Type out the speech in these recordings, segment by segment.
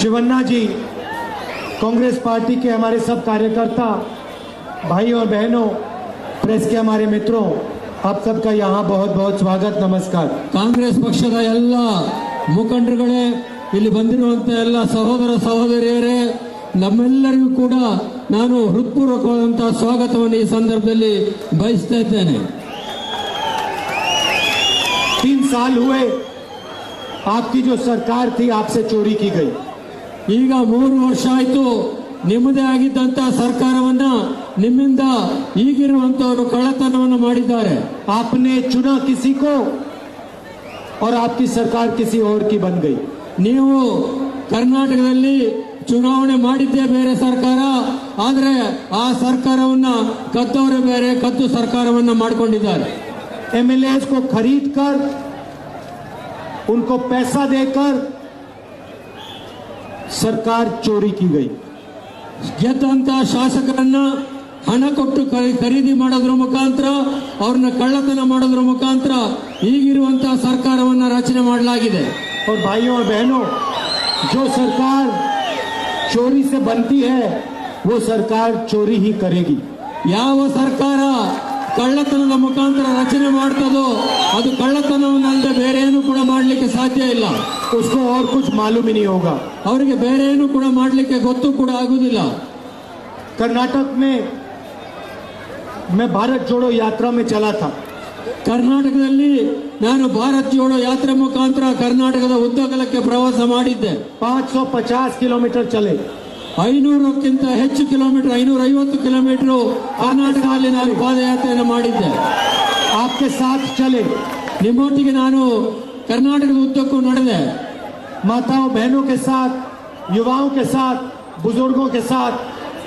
शिवन्ना जी, Congress party के हमारे सब कार्यकर्ता, भाई और बहनों, प्रेस के हमारे मित्रों, आप सबका यहाँ बहुत बहुत स्वागत, नमस्कार। ಕಾಂಗ್ರೆಸ್ ಪಕ್ಷದ ಎಲ್ಲ ಮುಖಂಡರುಗಳೇ, ಇಲ್ಲಿ ಬಂದಿರುವಂತ ಎಲ್ಲ ಸಹೋದರ ಸಹೋದರಿಯರೇ, ನಮ್ಮೆಲ್ಲರಿಗೂ ಕೂಡ ನಾನು ಹೃತ್ಪೂರ್ವಕವಾದಂತಹ ಸ್ವಾಗತವನ್ನು ಈ ಸಂದರ್ಭದಲ್ಲಿ ಬಯಸ್ತಾ ಇದ್ದೇನೆ। 3 साल हुए आपकी जो सरकार थी आपसे चोरी की गई। ಈಗ 3 ವರ್ಷ ಆಯಿತು ನಿಮ್ಮದೇ ಆಗಿದ್ದಂತಹ ಸರ್ಕಾರವನ್ನ ನಿಮ್ಮಿಂದ ಈಗಿರುವಂತವರು ಕಳ್ಳತನವನ್ನು ಮಾಡಿದ್ದಾರೆ। आपने चुना किसी को और आपकी सरकार किसी और की बन गई। ನೀವು ಕರ್ನಾಟಕದಲ್ಲಿ ಚುನಾವಣೆ ಮಾಡಿದ್ದೇ ಬೇರೆ ಸರ್ಕಾರ, ಆದರೆ ಆ ಸರ್ಕಾರವನ್ನ ಕದ್ದವರೇ ಬೇರೆ, ಕದ್ದು ಸರ್ಕಾರವನ್ನ ಮಾಡಿಕೊಂಡಿದ್ದಾರೆ। एमएलएस को खरीद कर, उनको पैसा देकर सरकार चोरी की गई। ಗೆದ್ದಂತ ಶಾಸಕರನ್ನ ಹಣ ಕೊಟ್ಟು ಖರೀದಿ ಮಾಡೋದ್ರ ಮುಖಾಂತರ, ಅವ್ರನ್ನ ಕಳ್ಳತನ ಮಾಡೋದ್ರ ಮುಖಾಂತರ ಈಗಿರುವಂತಹ ಸರ್ಕಾರವನ್ನ ರಚನೆ ಮಾಡಲಾಗಿದೆ। और भाइयों और बहनों, जो सरकार चोरी से बनती है वो सरकार चोरी ही करेगी। ಯಾವ ಸರ್ಕಾರ ಕಳ್ಳತನದ ಮುಖಾಂತರ ರಚನೆ ಮಾಡ್ತದೋ ಅದು ಕಳ್ಳತನವನ್ನಲ್ಲದೆ ಬೇರೆ ಏನು ಕೂಡ ಮಾಡಲಿಕ್ಕೆ ಸಾಧ್ಯ ಇಲ್ಲ। उसको और कुछ मालूम ही नहीं होगा। ಅವರಿಗೆ ಬೇರೆ ಏನು ಕೂಡ ಮಾಡಲಿಕ್ಕೆ ಗೊತ್ತು ಕೂಡ ಆಗುವುದಿಲ್ಲ। कर्नाटक में मैं भारत जोड़ो यात्रा में चला था। ಕರ್ನಾಟಕದಲ್ಲಿ ನಾನು ಭಾರತ್ ಜೋಡೋ ಯಾತ್ರೆ ಮುಖಾಂತರ ಕರ್ನಾಟಕದ ಉದ್ದಗಲಕ್ಕೆ ಪ್ರವಾಸ ಮಾಡಿದ್ದೆ। 550 किलोमीटर चले। 500ಕ್ಕಿಂತ ಹೆಚ್ಚು ಕಿಲೋಮೀಟರ್, 550 ಕಿಲೋಮೀಟರ್ ಕರ್ನಾಟಕದಲ್ಲಿ ನಾನು ಪಾದಯಾತ್ರೆಯನ್ನು ಮಾಡಿದ್ದೆ। आपके साथ चले, ನಿಮ್ಮೊಟ್ಟಿಗೆ ನಾನು ಕರ್ನಾಟಕದ ಉದ್ದಕ್ಕೂ ನಡೆದೆ। माताओं बहनों के साथ, युवाओं के साथ, बुजुर्गों के साथ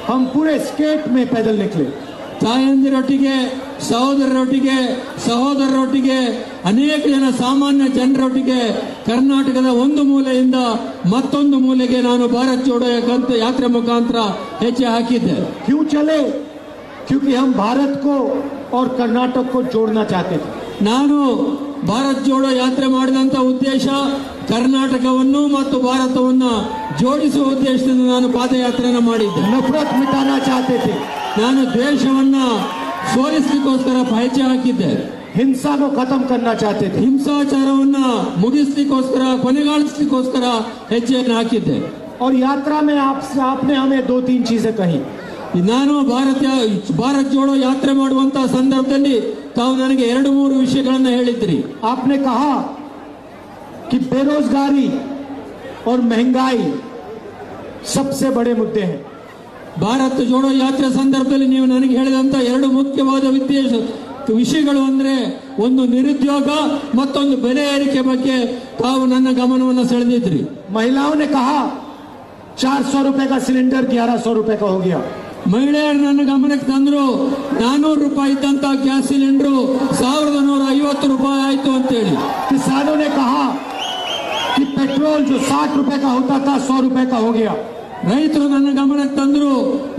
हम पूरे स्टेट में पैदल निकले। ತಾಯಂದಿರೊಟ್ಟಿಗೆ, ಸಹೋದರರೊಟ್ಟಿಗೆ ಅನೇಕ ಜನ ಸಾಮಾನ್ಯ ಜನರೊಟ್ಟಿಗೆ ಕರ್ನಾಟಕದ ಒಂದು ಮೂಲೆಯಿಂದ ಮತ್ತೊಂದು ಮೂಲೆಗೆ ನಾನು ಭಾರತ್ ಜೋಡೋ ಯಾತ್ರೆ ಮುಖಾಂತರ ಹೆಜ್ಜೆ ಹಾಕಿದ್ದೆ। क्यों चले? क्योंकि हम भारत को और कर्नाटक को जोड़ना चाहते थे। ನಾನು ಭಾರತ್ ಜೋಡೋ ಯಾತ್ರೆ ಮಾಡಿದಂತ ಉದ್ದೇಶ ಕರ್ನಾಟಕವನ್ನು ಮತ್ತು ಭಾರತವನ್ನು ಜೋಡಿಸುವ ಉದ್ದೇಶದಿಂದ ನಾನು ಪಾದಯಾತ್ರೆಯನ್ನು ಮಾಡಿದ್ದೆ। नफरत मिटाना चाहते थे, ನಾನು ದ್ವೇಷವನ್ನ ಸೋಲಿಸಲಿಕ್ಕೋಸ್ಕರ ಹೆಜ್ಜೆ ಹಾಕಿದ್ದೆ। हिंसा को खत्म करना चाहते थे। ಹಿಂಸಾಚಾರವನ್ನ ಮುಗಿಸ್ಲಿಕ್ಕೋಸ್ಕರ, ಕೊನೆಗಾಣಿಸ್ಲಿಕ್ಕೋಸ್ಕರ ಹೆಜ್ಜೆಯನ್ನು ಹಾಕಿದ್ದೆ। और यात्रा में आपने हमें 2-3 चीजें कही। ನಾನು ಭಾರತ್ ಜೋಡೋ ಯಾತ್ರೆ ಮಾಡುವಂತಹ ಸಂದರ್ಭದಲ್ಲಿ ತಾವು ನನಗೆ 2-3 ವಿಷಯಗಳನ್ನು ಹೇಳಿದ್ರಿ। आपने कहा कि बेरोजगारी और महंगाई सबसे बड़े मुद्दे हैं। ಭಾರತ್ ಜೋಡೋ ಯಾತ್ರೆ ಸಂದರ್ಭದಲ್ಲಿ ನೀವು ನನಗೆ ಹೇಳಿದಂತ 2 ಮುಖ್ಯವಾದ ವಿಷಯಗಳು ಅಂದ್ರೆ, ಒಂದು ನಿರುದ್ಯೋಗ, ಮತ್ತೊಂದು ಬೆಲೆ ಏರಿಕೆ ಬಗ್ಗೆ ತಾವು ನನ್ನ ಗಮನವನ್ನು ಸೆಳೆದಿದ್ರಿ। महिलाओं ने कहा 400 रुपए का सिलेंडर 1100 रुपए का हो गया। ಮಹಿಳೆಯರು ನನ್ನ ಗಮನಕ್ಕೆ ತಂದ್ರು, 400 ರೂಪಾಯಿ ಇದ್ದಂತ ಗ್ಯಾಸ್ ಸಿಲಿಂಡರ್ 1150 ರೂಪಾಯಿ ಆಯ್ತು ಅಂತೇಳಿ। किसानों ने कहा कि पेट्रोल जो 60 रुपए का होता था 100 रुपए का हो गया। ರೈತರು ನನ್ನ ಗಮನಕ್ಕೆ ತಂದ್ರು,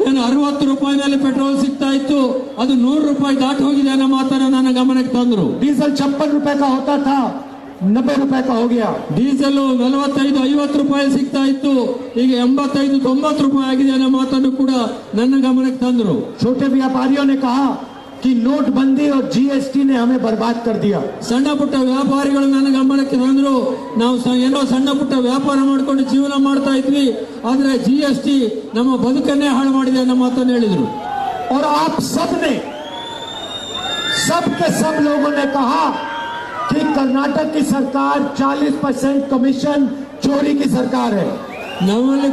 ಏನು 60 ರೂಪಾಯಿನಲ್ಲಿ ಪೆಟ್ರೋಲ್ ಸಿಗ್ತಾ ಇತ್ತು, ಅದು 100 ರೂಪಾಯಿ ದಾಟಿ ಹೋಗಿದೆ ಅನ್ನೋ ಮಾತನ್ನ ನನ್ನ ಗಮನಕ್ಕೆ ತಂದ್ರು। डीजल 56 रुपए का होता था 90 रुपए का हो गया। ಡೀಸೆಲ್ 45-50 ರೂಪಾಯಿ ಸಿಗ್ತಾ ಇತ್ತು, ಈಗ 85-90 ರೂಪಾಯಿ ಆಗಿದೆ ಅನ್ನೋ ಮಾತನ್ನು ಕೂಡ ನನ್ನ ಗಮನಕ್ಕೆ ತಂದ್ರು। छोटे व्यापारियों ने कहा कि नोटबंदी और जीएसटी ने हमें बर्बाद कर दिया। ಸಣ್ಣ ಪುಟ್ಟ ವ್ಯಾಪಾರಿಗಳು ನನ್ನ ಗಮನಕ್ಕೆ ತಂದ್ರು, ನಾವು ಏನೋ ಸಣ್ಣ ಪುಟ್ಟ ವ್ಯಾಪಾರ ಮಾಡ್ಕೊಂಡು ಜೀವನ ಮಾಡ್ತಾ ಇದ್ವಿ, ಆದ್ರೆ GST ನಮ್ಮ ಬದುಕನ್ನೇ ಹಾಳು ಮಾಡಿದೆ ಅನ್ನೋ ಮಾತನ್ನು ಹೇಳಿದ್ರು। और आप सबने, सब के सब लोगों ने कहा कि कर्नाटक की सरकार 40% कमीशन चोरी की सरकार है। ನಮ್ಮಲ್ಲಿ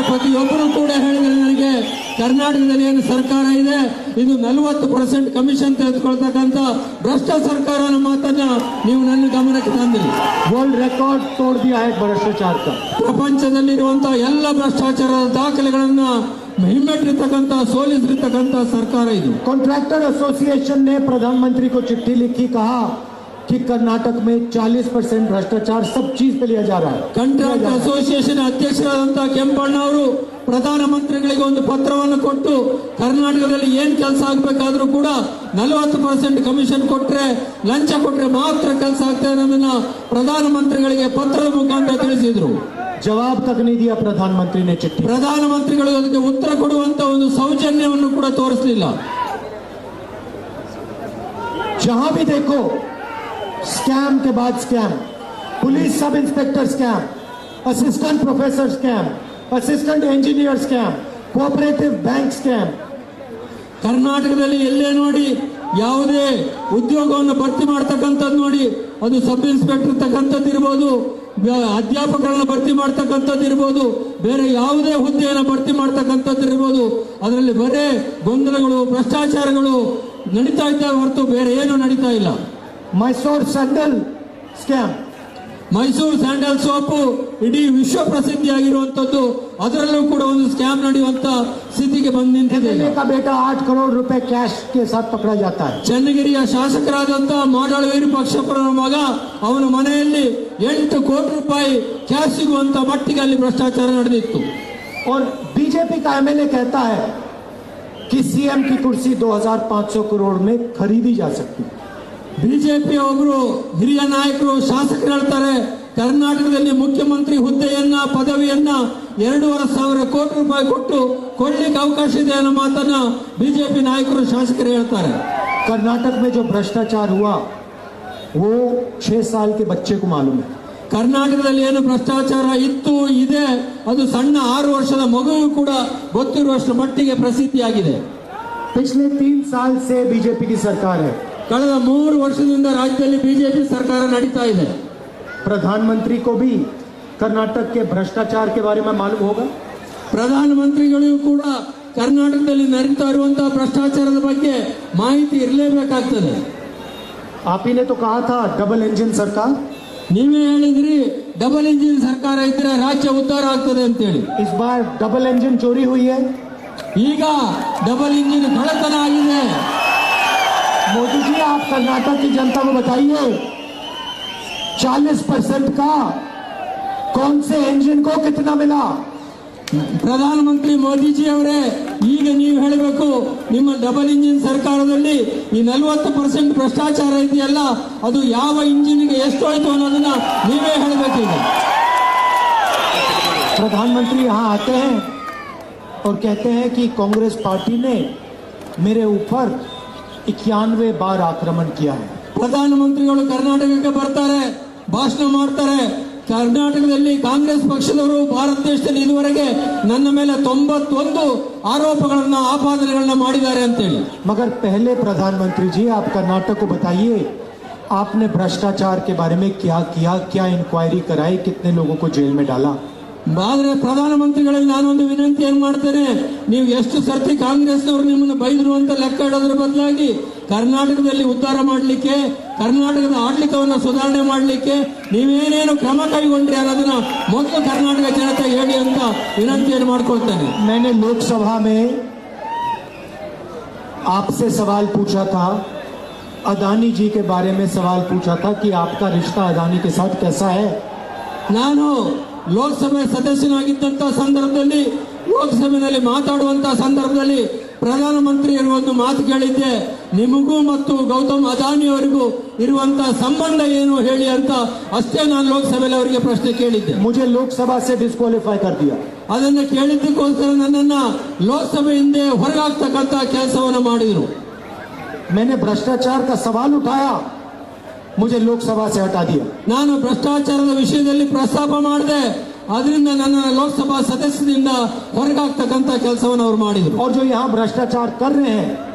ಪ್ರತಿಯೊಬ್ಬರು ಕೂಡ ಹೇಳಿದ್ರೆ, ನನಗೆ ಕರ್ನಾಟಕದಲ್ಲಿ ಏನು ಸರ್ಕಾರ ಇದೆ ಇದು 40% ಕಮಿಷನ್ ತೆಗೆದುಕೊಳ್ತಕ್ಕಂಥ ಭ್ರಷ್ಟ ಸರ್ಕಾರ ಅನ್ನೋ ಮಾತನ್ನ ನೀವು ನನ್ನ ಗಮನಕ್ಕೆ ತಂದ್ರಿ। वर्ल्ड रिकॉर्ड तोड़ दिया है भ्रष्टाचार का। ಪ್ರಪಂಚದಲ್ಲಿರುವಂತಹ ಎಲ್ಲ ಭ್ರಷ್ಟಾಚಾರದ ದಾಖಲೆಗಳನ್ನ ಹಿಮ್ಮೆಟ್ಟಿರ್ತಕ್ಕಂಥ, ಸೋಲಿಸಿರ್ತಕ್ಕಂಥ ಸರ್ಕಾರ ಇದು। कॉन्ट्रैक्टर एसोसिएशन ने प्रधानमंत्री को चिट्ठी लिखी, कहा कि कर्नाटक में 40% भ्रष्टाचार सब चीज पे लिया जा रहा है। ಕಾಂಟ್ರಾಕ್ಟ್ ಅಸೋಸಿಯೇಷನ್ ಅಧ್ಯಕ್ಷರಾದಂತಹ ಕೆಂಪಣ್ಣ ಅವರು ಪ್ರಧಾನಮಂತ್ರಿಗಳಿಗೆ ಒಂದು ಪತ್ರವನ್ನು ಕೊಟ್ಟು ಕರ್ನಾಟಕದಲ್ಲಿ ಏನ್ ಕೆಲಸ ಆಗಬೇಕಾದ್ರೂ ಕೂಡ 40% ಕಮಿಷನ್ ಕೊಟ್ರೆ, ಲಂಚ ಕೊಟ್ರೆ ಮಾತ್ರ ಕೆಲಸ ಆಗ್ತದೆ ಅನ್ನೋದನ್ನ ಪ್ರಧಾನಮಂತ್ರಿಗಳಿಗೆ ಪತ್ರದ ಮುಖಾಂತರ ತಿಳಿಸಿದ್ರು. जवाब तक नहीं दिया प्रधानमंत्री ने चिट्ठी। ಪ್ರಧಾನಮಂತ್ರಿಗಳು ಅದಕ್ಕೆ ಉತ್ತರ ಕೊಡುವಂತ ಒಂದು ಸೌಜನ್ಯವನ್ನು ಕೂಡ ತೋರಿಸಲಿಲ್ಲ. जहां भी देखो स्कैम के बाद scam, police sub inspector scam, assistant professor scam, assistant engineer scam, cooperative bank scam. ಕರ್ನಾಟಕದಲ್ಲಿ ಎಲ್ಲೇ ನೋಡಿ ಯಾವುದೇ ಉದ್ಯೋಗವನ್ನು ಭರ್ತಿ ಮಾಡ್ತಕ್ಕಂಥದ್ದು ನೋಡಿ, ಅದು ಸಬ್ ಇನ್ಸ್ಪೆಕ್ಟರ್ ತಕ್ಕಂಥದ್ದು ಇರ್ಬೋದು, ಅಧ್ಯಾಪಕರನ್ನ ಭರ್ತಿ ಮಾಡ್ತಕ್ಕಂಥದ್ದು ಇರ್ಬೋದು, ಬೇರೆ ಯಾವುದೇ ಹುದ್ದೆಯನ್ನು ಭರ್ತಿ ಮಾಡ್ತಕ್ಕಂಥದ್ದು ಇರ್ಬೋದು, ಅದರಲ್ಲಿ ಬರೇ ಗೊಂದಲಗಳು, ಭ್ರಷ್ಟಾಚಾರಗಳು ನಡೀತಾ ಇದ್ದಾವೆ ಹೊರತು ಬೇರೆ ಏನು ನಡೀತಾ ಇಲ್ಲ. Mysuru sandal scam, Mysuru sandal soap ಇಡೀ ವಿಶ್ವ ಪ್ರಸಿದ್ಧಿಯಾಗಿರುವಂತದ್ದು, ಅದರಲ್ಲೂ ಕೂಡ ಒಂದು ಸ್ಕ್ಯಾಮ್ ನಡೆಯುವಂತ ಸ್ಥಿತಿಗೆ ಬಂದು ನಿಂತಿದೆ. ಬೇಟ 8 करोड़ रुपए कैश के साथ पकड़ा जाता है. ಚನ್ನಗಿರಿಯ ಶಾಸಕರಾದಂತಹ ಮಾಡಾಳು ವಿರೂಪಾಕ್ಷಪ್ಪರ ಮಗ, ಅವನ ಮನೆಯಲ್ಲಿ 8 ಕೋಟಿ ರೂಪಾಯಿ ಕ್ಯಾಶ್ ಸಿಗುವಂತ ಮಟ್ಟಿಗೆ ಅಲ್ಲಿ ಭ್ರಷ್ಟಾಚಾರ ನಡೆದಿತ್ತು. और बीजेपी का एमएलए कहता है कि सीएम की कुर्सी 2500 करोड़ में खरीदी जा सकती है. ಬಿಜೆಪಿ ಒಬ್ಬರು ಹಿರಿಯ ನಾಯಕರು, ಶಾಸಕರು ಹೇಳ್ತಾರೆ, ಕರ್ನಾಟಕದಲ್ಲಿ ಮುಖ್ಯಮಂತ್ರಿ ಹುದ್ದೆಯನ್ನ, ಪದವಿಯನ್ನ 2,500 ಕೋಟಿ ರೂಪಾಯಿ ಕೊಟ್ಟು ಕೊಳ್ಳಿಕ್ಕೆ ಅವಕಾಶ ಇದೆ ಅನ್ನೋ ಮಾತನ್ನ ಬಿಜೆಪಿ ನಾಯಕರು, ಶಾಸಕರು ಹೇಳ್ತಾರೆ. कर्नाटक में जो भ्रष्टाचार हुआ वो 6 साल के बच्चे को मालूम है. ಕರ್ನಾಟಕದಲ್ಲಿ ಏನು ಭ್ರಷ್ಟಾಚಾರ ಇತ್ತು, ಇದೆ, ಅದು ಸಣ್ಣ 6 ವರ್ಷದ ಮಗುವು ಕೂಡ ಗೊತ್ತಿರುವಷ್ಟು ಮಟ್ಟಿಗೆ ಪ್ರಸಿದ್ಧಿಯಾಗಿದೆ. पिछले 3 साल से बीजेपी की सरकार है. ಕಳೆದ 3 ವರ್ಷದಿಂದ ರಾಜ್ಯದಲ್ಲಿ ಬಿಜೆಪಿ ಸರ್ಕಾರ ನಡೀತಾ ಇದೆ. प्रधानमंत्री को भी कर्नाटक के भ्रष्टाचार के बारे में मालूम होगा. ಪ್ರಧಾನಮಂತ್ರಿಗಳಿಗೂ ಕೂಡ ಕರ್ನಾಟಕದಲ್ಲಿ ನಡೀತಾ ಇರುವಂತಹ ಭ್ರಷ್ಟಾಚಾರದ ಬಗ್ಗೆ ಮಾಹಿತಿ ಇರಲೇಬೇಕಾಗ್ತದೆ. आप ही ने तो कहा था डबल इंजन सरकार. ನೀವೇ ಹೇಳಿದ್ರಿ ಡಬಲ್ ಇಂಜಿನ್ ಸರ್ಕಾರ ಇದ್ರೆ ರಾಜ್ಯ ಉದ್ಧಾರ ಆಗ್ತದೆ ಅಂತೇಳಿ. इस बार डबल इंजन चोरी हुई है. ಈಗ ಡಬಲ್ ಇಂಜಿನ್ ಕಳ್ಳತನ ಆಗಿದೆ. मोदी जी, आप कर्नाटक की जनता को बताइए 40% का कौन से इंजन को कितना मिला. ಪ್ರಧಾನಮಂತ್ರಿ ಮೋದಿಜಿ ಅವರೇ, ಈಗ ನೀವು ಹೇಳಬೇಕು, ನಿಮ್ಮ ಡಬಲ್ ಇಂಜಿನ್ ಸರ್ಕಾರದಲ್ಲಿ ಈ 40% ಭ್ರಷ್ಟಾಚಾರ ಇದೆಯಲ್ಲ, ಅದು ಯಾವ ಇಂಜಿನ್ಗೆ ಎಷ್ಟು ಆಯ್ತು ಅನ್ನೋದನ್ನ ನೀವೇ ಹೇಳಬೇಕೀಗ. प्रधानमंत्री यहाँ आते हैं और कहते हैं कि कांग्रेस पार्टी ने मेरे ऊपर 91 बार आक्रमण किया है. ಪ್ರಧಾನಮಂತ್ರಿಗಳು ಕರ್ನಾಟಕಕ್ಕೆ ಬರ್ತಾರೆ, ಭಾಷಣ ಮಾಡ್ತಾರೆ, ಕರ್ನಾಟಕದಲ್ಲಿ ಕಾಂಗ್ರೆಸ್ ಪಕ್ಷದವರು ಭಾರತ ದೇಶದಲ್ಲಿ ಇದುವರೆಗೆ ನನ್ನ ಮೇಲೆ 91 ಆರೋಪಗಳನ್ನ, ಆಪಾದನೆಗಳನ್ನ ಮಾಡಿದ್ದಾರೆ ಅಂತೇಳಿ. मगर पहले प्रधानमंत्री जी, आप कर्नाटक को बताइए आपने भ्रष्टाचार के बारे में क्या किया, क्या इंक्वायरी कराई, कितने लोगों को जेल में डाला. ಆದ್ರೆ ಪ್ರಧಾನಮಂತ್ರಿಗಳಿಗೆ ನಾನೊಂದು ವಿನಂತಿ ಏನ್ ಮಾಡ್ತೇನೆ, ನೀವು ಎಷ್ಟು ಸರ್ತಿ ಕಾಂಗ್ರೆಸ್ನವರು ನಿಮ್ಮನ್ನು ಬೈದ್ರು ಅಂತ ಲೆಕ್ಕ ಇಡೋದ್ರ ಬದಲಾಗಿ ಕರ್ನಾಟಕದಲ್ಲಿ ಉದ್ಧಾರ ಮಾಡಲಿಕ್ಕೆ, ಕರ್ನಾಟಕದ ಆಡಳಿತವನ್ನು ಸುಧಾರಣೆ ಮಾಡಲಿಕ್ಕೆ ನೀವೇನೇನು ಕ್ರಮ ಕೈಗೊಂಡ್ರಿ ಅನ್ನೋದನ್ನ ಮೊದಲು ಕರ್ನಾಟಕ ಜನತೆ ಹೇಳಿ ಅಂತ ವಿನಂತಿಯನ್ನು ಮಾಡ್ಕೊಳ್ತೇನೆ. मैंने लोकसभा में आपसे सवाल पूछा था, अदानी जी के बारे में सवाल पूछा था कि आपका रिश्ता अदानी के साथ कैसा है. ನಾನು ಲೋಕಸಭೆ ಸದಸ್ಯನಾಗಿದ್ದಂತಹ ಸಂದರ್ಭದಲ್ಲಿ, ಲೋಕಸಭೆಯಲ್ಲಿ ಮಾತಾಡುವಂತಹ ಸಂದರ್ಭದಲ್ಲಿ ಪ್ರಧಾನಮಂತ್ರಿಯರು ಒಂದು ಮಾತು ಕೇಳಿದ್ದೆ, ನಿಮಗೂ ಮತ್ತು ಗೌತಮ್ ಅದಾನಿ ಅವರಿಗೂ ಇರುವಂತಹ ಸಂಬಂಧ ಏನು ಹೇಳಿ ಅಂತ ಅಷ್ಟೇ ನಾನು ಲೋಕಸಭೆಯಲ್ಲಿ ಅವರಿಗೆ ಪ್ರಶ್ನೆ ಕೇಳಿದ್ದೆ. मुझे लोकसभा से डिस्क्वालीफाई कर दिया. ಅದನ್ನ ಕೇಳಿದ್ದಕ್ಕೋಸ್ಕರ ನನ್ನನ್ನ ಲೋಕಸಭೆಯಿಂದ ಹೊರಗಾಗ್ತಕ್ಕಂತ ಕೆಲಸವನ್ನು ಮಾಡಿದ್ರು. मैंने भ्रष्टाचार का सवाल उठाया, मुझे लोकसभा से हटा दिया. ನಾನು ಭ್ರಷ್ಟಾಚಾರದ ವಿಷಯದಲ್ಲಿ ಪ್ರಸ್ತಾಪ ಮಾಡಿದೆ, ಅದರಿಂದ ನನ್ನ ಲೋಕಸಭಾ ಸದಸ್ಯದಿಂದ ಹೊರಗಾಗ್ತಕ್ಕಂತ ಕೆಲಸವನ್ನು ಅವರು ಮಾಡಿದ್ರು. और जो यहाँ भ्रष्टाचार कर रहे हैं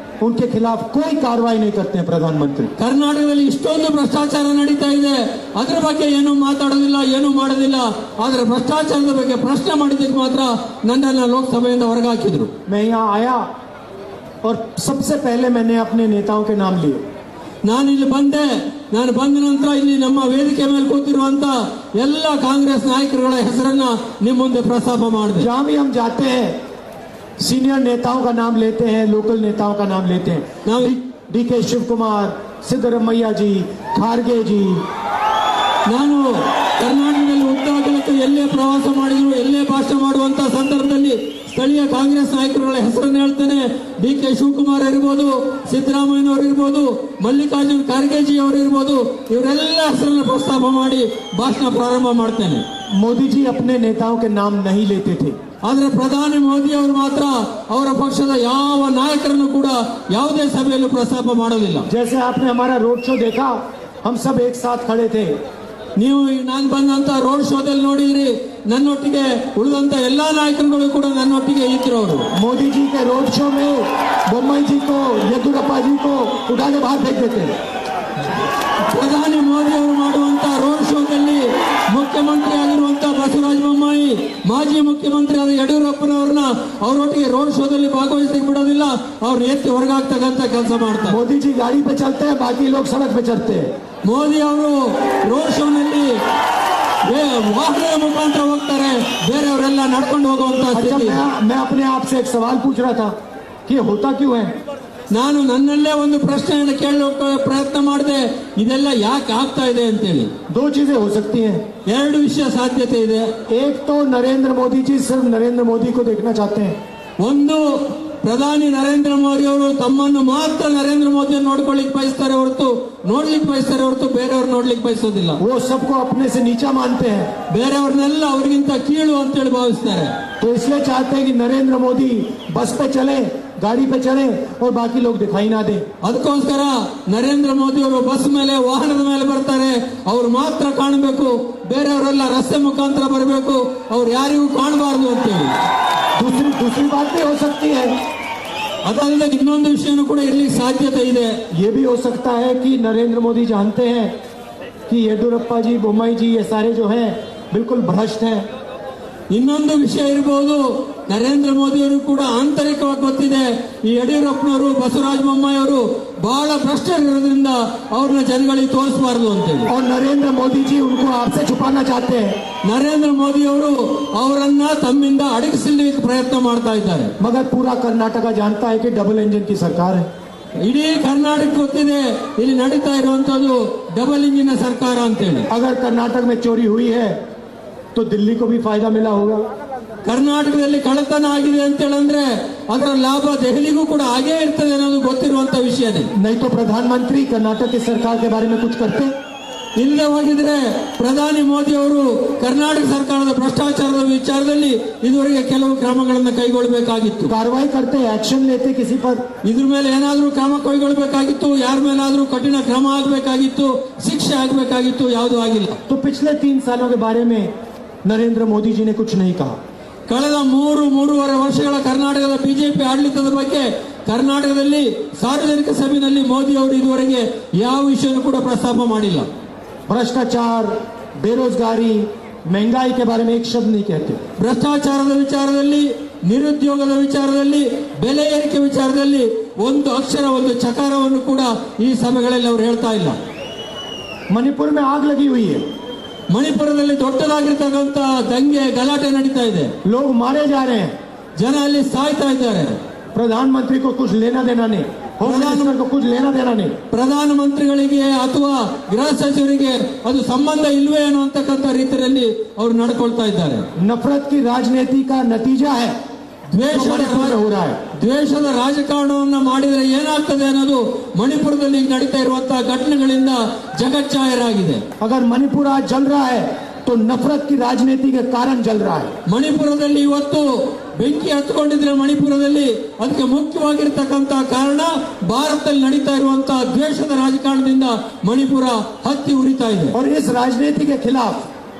उनके खिलाफ कोई कार्रवाई नहीं करते हैं प्रधानमंत्री. ಕರ್ನಾಟಕದಲ್ಲಿ ಇಷ್ಟೊಂದು ಭ್ರಷ್ಟಾಚಾರ ನಡೀತಾ ಇದೆ, ಅದರ ಬಗ್ಗೆ ಏನು ಮಾತಾಡೋದಿಲ್ಲ, ಏನು ಮಾಡೋದಿಲ್ಲ. ಆದ್ರೆ ಭ್ರಷ್ಟಾಚಾರದ ಬಗ್ಗೆ ಪ್ರಶ್ನೆ ಮಾಡಿದ್ದಕ್ಕೆ ಮಾತ್ರ ನನ್ನನ್ನ ಲೋಕಸಭೆಯಿಂದ ಹೊರಗಾಕಿದ್ರು. मैं यहाँ आया और सबसे पहले मैंने अपने नेताओं के नाम लिए. ನಾನು ಇಲ್ಲಿ ಬಂದೆ, ನಾನು ಬಂದ ನಂತರ ಇಲ್ಲಿ ನಮ್ಮ ವೇದಿಕೆ ಮೇಲೆ ಕೂತಿರುವಂತ ಎಲ್ಲ ಕಾಂಗ್ರೆಸ್ ನಾಯಕರುಗಳ ಹೆಸರನ್ನ ನಿಮ್ಮ ಮುಂದೆ ಪ್ರಸ್ತಾಪ ಮಾಡಿದೆ. जहां भी हम जाते हैं सीनियर नेताओं का नाम लेते हैं, लोकल नेताओं का नाम लेते हैं. ನಾವು DK शिव कुमार, सिद्धरमैया जी, खारगे जी। ನಾನು ಕರ್ನಾಟಕದಲ್ಲಿ ಉದ್ದಾಗಲಕ್ಕೆ ಎಲ್ಲೇ ಪ್ರವಾಸ ಮಾಡಿದ್ರು, ಎಲ್ಲೇ ಭಾಷಣ ಮಾಡುವಂತ ಸಂದರ್ಭದಲ್ಲಿ ಸ್ಥಳೀಯ ಕಾಂಗ್ರೆಸ್ ನಾಯಕರುಗಳ ಹೆಸರನ್ನು ಹೇಳ್ತೇನೆ. DK ಶಿವಕುಮಾರ್ ಇರ್ಬೋದು, ಸಿದ್ದರಾಮಯ್ಯನವರು ಇರ್ಬೋದು, ಮಲ್ಲಿಕಾರ್ಜುನ್ ಖರ್ಗೆಜಿ ಅವರು ಇರ್ಬೋದು, ಇವರೆಲ್ಲ ಹೆಸರನ್ನು ಪ್ರಸ್ತಾಪ ಮಾಡಿ ಭಾಷಣ ಪ್ರಾರಂಭ ಮಾಡ್ತೇನೆ. मोदी जी अपने नेताओं के नाम नहीं लेते थे, ಆದ್ರೆ ಪ್ರಧಾನಿ ಮೋದಿ ಅವರು ಮಾತ್ರ ಅವರ ಪಕ್ಷದ ಯಾವ ನಾಯಕರನ್ನು ಕೂಡ ಯಾವುದೇ ಸಭೆಯಲ್ಲೂ ಪ್ರಸ್ತಾಪ ಮಾಡೋದಿಲ್ಲ. जैसे आपने हमारा रोड शो देखा, हम सब एक साथ खड़े थे। ನೀವು ನಾನು ಬಂದಂತ ರೋಡ್ ಶೋದಲ್ಲಿ ನೋಡಿದ್ರಿ, ನನ್ನೊಟ್ಟಿಗೆ ಉಳಿದಂತ ಎಲ್ಲಾ ನಾಯಕರುಗಳು ಕೂಡ ನನ್ನೊಟ್ಟಿಗೆ ಇದ್ರು. ಅವರು मोदी जी के रोड शो में बोम्मई जी को, येदियुरप्पा जी को उठा के बाहर फेंक देते। ಪ್ರಧಾನಿ ಮೋದಿ ಅವರು ಮಾಡುವಂತ ರೋಡ್ ಶೋದಲ್ಲಿ ಮುಖ್ಯಮಂತ್ರಿ ಆಗಿರುವಂತ ಬಸವರಾಜ ಬೊಮ್ಮಾಯಿ, ಮಾಜಿ ಮುಖ್ಯಮಂತ್ರಿ ಆದ ಯಡಿಯೂರಪ್ಪನವ್ರನ್ನ ಅವರೊಟ್ಟಿಗೆ ರೋಡ್ ಶೋದಲ್ಲಿ ಭಾಗವಹಿಸಲಿಕ್ಕೆ ಬಿಡೋದಿಲ್ಲ, ಅವ್ರನ್ನ ಎತ್ತಿ ಹೊರಗಾಗ್ತಕ್ಕಂತ ಕೆಲಸ ಮಾಡ್ತಾರೆ. मोदी जी गाड़ी पे चलते हैं, बाकी लोग सड़क पे चढ़ते हैं। ಮೋದಿ ಅವರು ರೋಡ್ ಶೋನಲ್ಲಿ ವಾಹನದ ಮುಖಾಂತರ ಹೋಗ್ತಾರೆ, ಬೇರೆಯವರೆಲ್ಲ ನಡ್ಕೊಂಡು ಹೋಗುವಂತ अच्छा, ಸ್ಥಿತಿ. मैं अपने आप से एक सवाल पूछ रहा था कि होता क्यों है? ನಾನು ನನ್ನಲ್ಲೇ ಒಂದು ಪ್ರಶ್ನೆಯನ್ನು ಕೇಳೋಕೆ ಪ್ರಯತ್ನ ಮಾಡಿದೆ, ಇದೆಲ್ಲ ಯಾಕೆ ಆಗ್ತಾ ಇದೆ ಅಂತೇಳಿ. दो चीजें हो सकती हैं। ಎರಡು ವಿಷಯ ಸಾಧ್ಯತೆ ಇದೆ. एक तो नरेंद्र मोदी जी सिर्फ नरेंद्र मोदी को देखना चाहते हैं, ಒಂದು, ಪ್ರಧಾನಿ ನರೇಂದ್ರ ಮೋದಿ ಅವರು ತಮ್ಮನ್ನು ಮಾತ್ರ ನರೇಂದ್ರ ಮೋದಿಯನ್ನು ನೋಡ್ಕೊಳ್ಳಿಕ್ಕೆ ಬಯಸ್ತಾರೆ ಹೊರತು ಬೇರೆಯವ್ರು ನೋಡ್ಲಿಕ್ಕೆ ಬಯಸೋದಿಲ್ಲ. वो सबको अपने से नीचा मानते हैं, ಬೇರೆಯವ್ರನ್ನೆಲ್ಲ ಅವ್ರಿಗಿಂತ ಕೀಳು ಅಂತೇಳಿ ಭಾವಿಸ್ತಾರೆ. तो इसलिए चाहते हैं कि नरेंद्र मोदी बस पे चले, गाड़ी पे चले और बाकी लोग दिखाई ना दे। ಅದಕ್ಕೋಸ್ಕರ ನರೇಂದ್ರ ಮೋದಿ ಅವರು ಬಸ್ ಮೇಲೆ, ವಾಹನದ ಮೇಲೆ ಬರ್ತಾರೆ, ಅವ್ರು ಮಾತ್ರ ಕಾಣಬೇಕು, ಬೇರೆಯವರೆಲ್ಲ ರಸ್ತೆ ಮುಖಾಂತರ ಬರಬೇಕು, ಅವ್ರು ಯಾರಿಗೂ ಕಾಣಬಾರದು ಅಂತೇಳಿ. दूसरी बात भी हो सकती है, ಅದಲ್ಲದೆ ಇನ್ನೊಂದು ವಿಷಯನೂ ಕೂಡ ಇರ್ಲಿಕ್ಕೆ ಸಾಧ್ಯತೆ ಇದೆ. ये भी हो सकता है कि नरेंद्र मोदी जानते हैं कि येदियुरप्पा जी, बोम्मई जी, ये सारे जो हैं बिल्कुल भ्रष्ट हैं। ಇನ್ನೊಂದು ವಿಷಯ ಇರಬಹುದು, ನರೇಂದ್ರ ಮೋದಿ ಅವರು ಕೂಡ ಆಂತರಿಕವಾಗಿ ಗೊತ್ತಿದೆ, ಈ ಯಡಿಯೂರಪ್ಪನವರು, ಬಸವರಾಜ ಬೊಮ್ಮಾಯಿ ಅವರು ಬಹಳ ಭ್ರಷ್ಟರಿರೋದ್ರಿಂದ ಅವ್ರನ್ನ ಜನಗಳಿಗೆ ತೋರಿಸಬಾರದು ಅಂತೇಳಿ. और नरेंद्र मोदी जी उनको आपसे छुपाना चाहते हैं, ನರೇಂದ್ರ ಮೋದಿ ಅವರು ಅವರನ್ನ ತಮ್ಮಿಂದ ಅಡಗಿಸಲಿಕ್ಕೆ ಪ್ರಯತ್ನ ಮಾಡ್ತಾ ಇದ್ದಾರೆ. मगर पूरा कर्नाटक जानता है कि डबल इंजन की सरकार है। ಇಡೀ ಕರ್ನಾಟಕ ಗೊತ್ತಿದೆ, ಇಲ್ಲಿ ನಡೀತಾ ಇರುವಂತದ್ದು ಡಬಲ್ ಇಂಜಿನ್ ಸರ್ಕಾರ ಅಂತೇಳಿ. अगर कर्नाटक में चोरी हुई है तो दिल्ली को भी फायदा मिला होगा। ಕರ್ನಾಟಕದಲ್ಲಿ ಕಳ್ಳತನ ಆಗಿದೆ ಅಂತೇಳಂದ್ರೆ ಅದರ ಲಾಭ ದೆಹಲಿಗೂ ಕೂಡ ಹಾಗೇ ಇರ್ತದೆ ಅನ್ನೋದು ಗೊತ್ತಿರುವಂತ ವಿಷಯನೇ. नहीं तो प्रधानमंत्री कर्नाटक की सरकार के बारे में कुछ करते? ಇಲ್ಲದೆ ಹೋಗಿದ್ರೆ ಪ್ರಧಾನಿ ಮೋದಿ ಅವರು ಕರ್ನಾಟಕ ಸರ್ಕಾರದ ಭ್ರಷ್ಟಾಚಾರದ ವಿಚಾರದಲ್ಲಿ ಇದುವರೆಗೆ ಕೆಲವು ಕ್ರಮಗಳನ್ನು ಕೈಗೊಳ್ಳಬೇಕಾಗಿತ್ತು. कार्रवाई करते, एक्शन लेते किसी पर। ಇದ್ರ ಮೇಲೆ ಏನಾದ್ರೂ ಕ್ರಮ ಕೈಗೊಳ್ಳಬೇಕಾಗಿತ್ತು, ಯಾರ ಮೇಲಾದ್ರೂ ಕಠಿಣ ಕ್ರಮ ಆಗಬೇಕಾಗಿತ್ತು, ಶಿಕ್ಷೆ ಆಗಬೇಕಾಗಿತ್ತು, ಯಾವುದೂ ಆಗಿಲ್ಲ. तो पिछले 3 सालों के बारे में नरेंद्र मोदी जी ने कुछ नहीं कहा। ಕಳೆದ 3.5 ವರ್ಷಗಳ ಕರ್ನಾಟಕದ ಬಿಜೆಪಿ ಆಡಳಿತದ ಬಗ್ಗೆ ಕರ್ನಾಟಕದಲ್ಲಿ ಸಾರ್ವಜನಿಕ ಸಭೆಯಲ್ಲಿ ಮೋದಿ ಅವರು ಇದುವರೆಗೆ ಯಾವ ವಿಷಯನೂ ಕೂಡ ಪ್ರಸ್ತಾಪ ಮಾಡಿಲ್ಲ. भ्रष्टाचार, बेरोजगारी, महंगाई के बारे में एक शब्द नहीं कहते। ಭ್ರಷ್ಟಾಚಾರದ ವಿಚಾರದಲ್ಲಿ, ನಿರುದ್ಯೋಗದ ವಿಚಾರದಲ್ಲಿ, ಬೆಲೆ ಏರಿಕೆ ವಿಚಾರದಲ್ಲಿ ಒಂದು ಅಕ್ಷರ, ಒಂದು ಚಕಾರವನ್ನು ಕೂಡ ಈ ಸಭೆಗಳಲ್ಲಿ ಅವರು ಹೇಳ್ತಾ ಇಲ್ಲ. मणिपुर में आग लगी हुई है, ಮಣಿಪುರದಲ್ಲಿ ದೊಡ್ಡದಾಗಿರ್ತಕ್ಕಂಥ ದಂಗೆ, ಗಲಾಟೆ ನಡೀತಾ ಇದೆ, लोग मारे जा रहे हैं, ಜನ ಅಲ್ಲಿ ಸಾಯ್ತಾ ಇದ್ದಾರೆ. प्रधानमंत्री को कुछ लेना देना नहीं, होम मिनिस्टर को कुछ लेना देना नहीं। ಪ್ರಧಾನಮಂತ್ರಿಗಳಿಗೆ ಅಥವಾ ಗೃಹ ಸಚಿವರಿಗೆ ಅದು ಸಂಬಂಧ ಇಲ್ವೇ ಅನ್ನುವಂತಕ್ಕಂಥ ರೀತಿಯಲ್ಲಿ ಅವರು ನಡ್ಕೊಳ್ತಾ ಇದ್ದಾರೆ. नफरत की राजनीति का नतीजा है ದ್ವೇಷದ ರಾಜಕಾರಣವನ್ನ ಮಾಡಿದರೆ ಏನಾಗ್ತದೆ ಅನ್ನೋದು ಮಣಿಪುರದಲ್ಲಿ ನಡೀತಾ ಇರುವಂತಹ ಘಟನೆಗಳಿಂದ ಜಗಜ್ಜಾಹೀರಾಗಿದೆ. अगर मणिपुर आज जल रहा है तो नफरत की राजनीति के कारण जल रहा है। ಮಣಿಪುರದಲ್ಲಿ ಇವತ್ತು ಬೆಂಕಿ ಹತ್ಕೊಂಡಿದ್ರೆ ಮಣಿಪುರದಲ್ಲಿ ಅದಕ್ಕೆ ಮುಖ್ಯವಾಗಿರ್ತಕ್ಕಂಥ ಕಾರಣ ಭಾರತದಲ್ಲಿ ನಡೀತಾ ಇರುವಂತಹ ದ್ವೇಷದ ರಾಜಕಾರಣದಿಂದ ಮಣಿಪುರ ಹತ್ತಿ ಉರಿತಾ ಇದೆ. और इस राजनीति के खिलाफ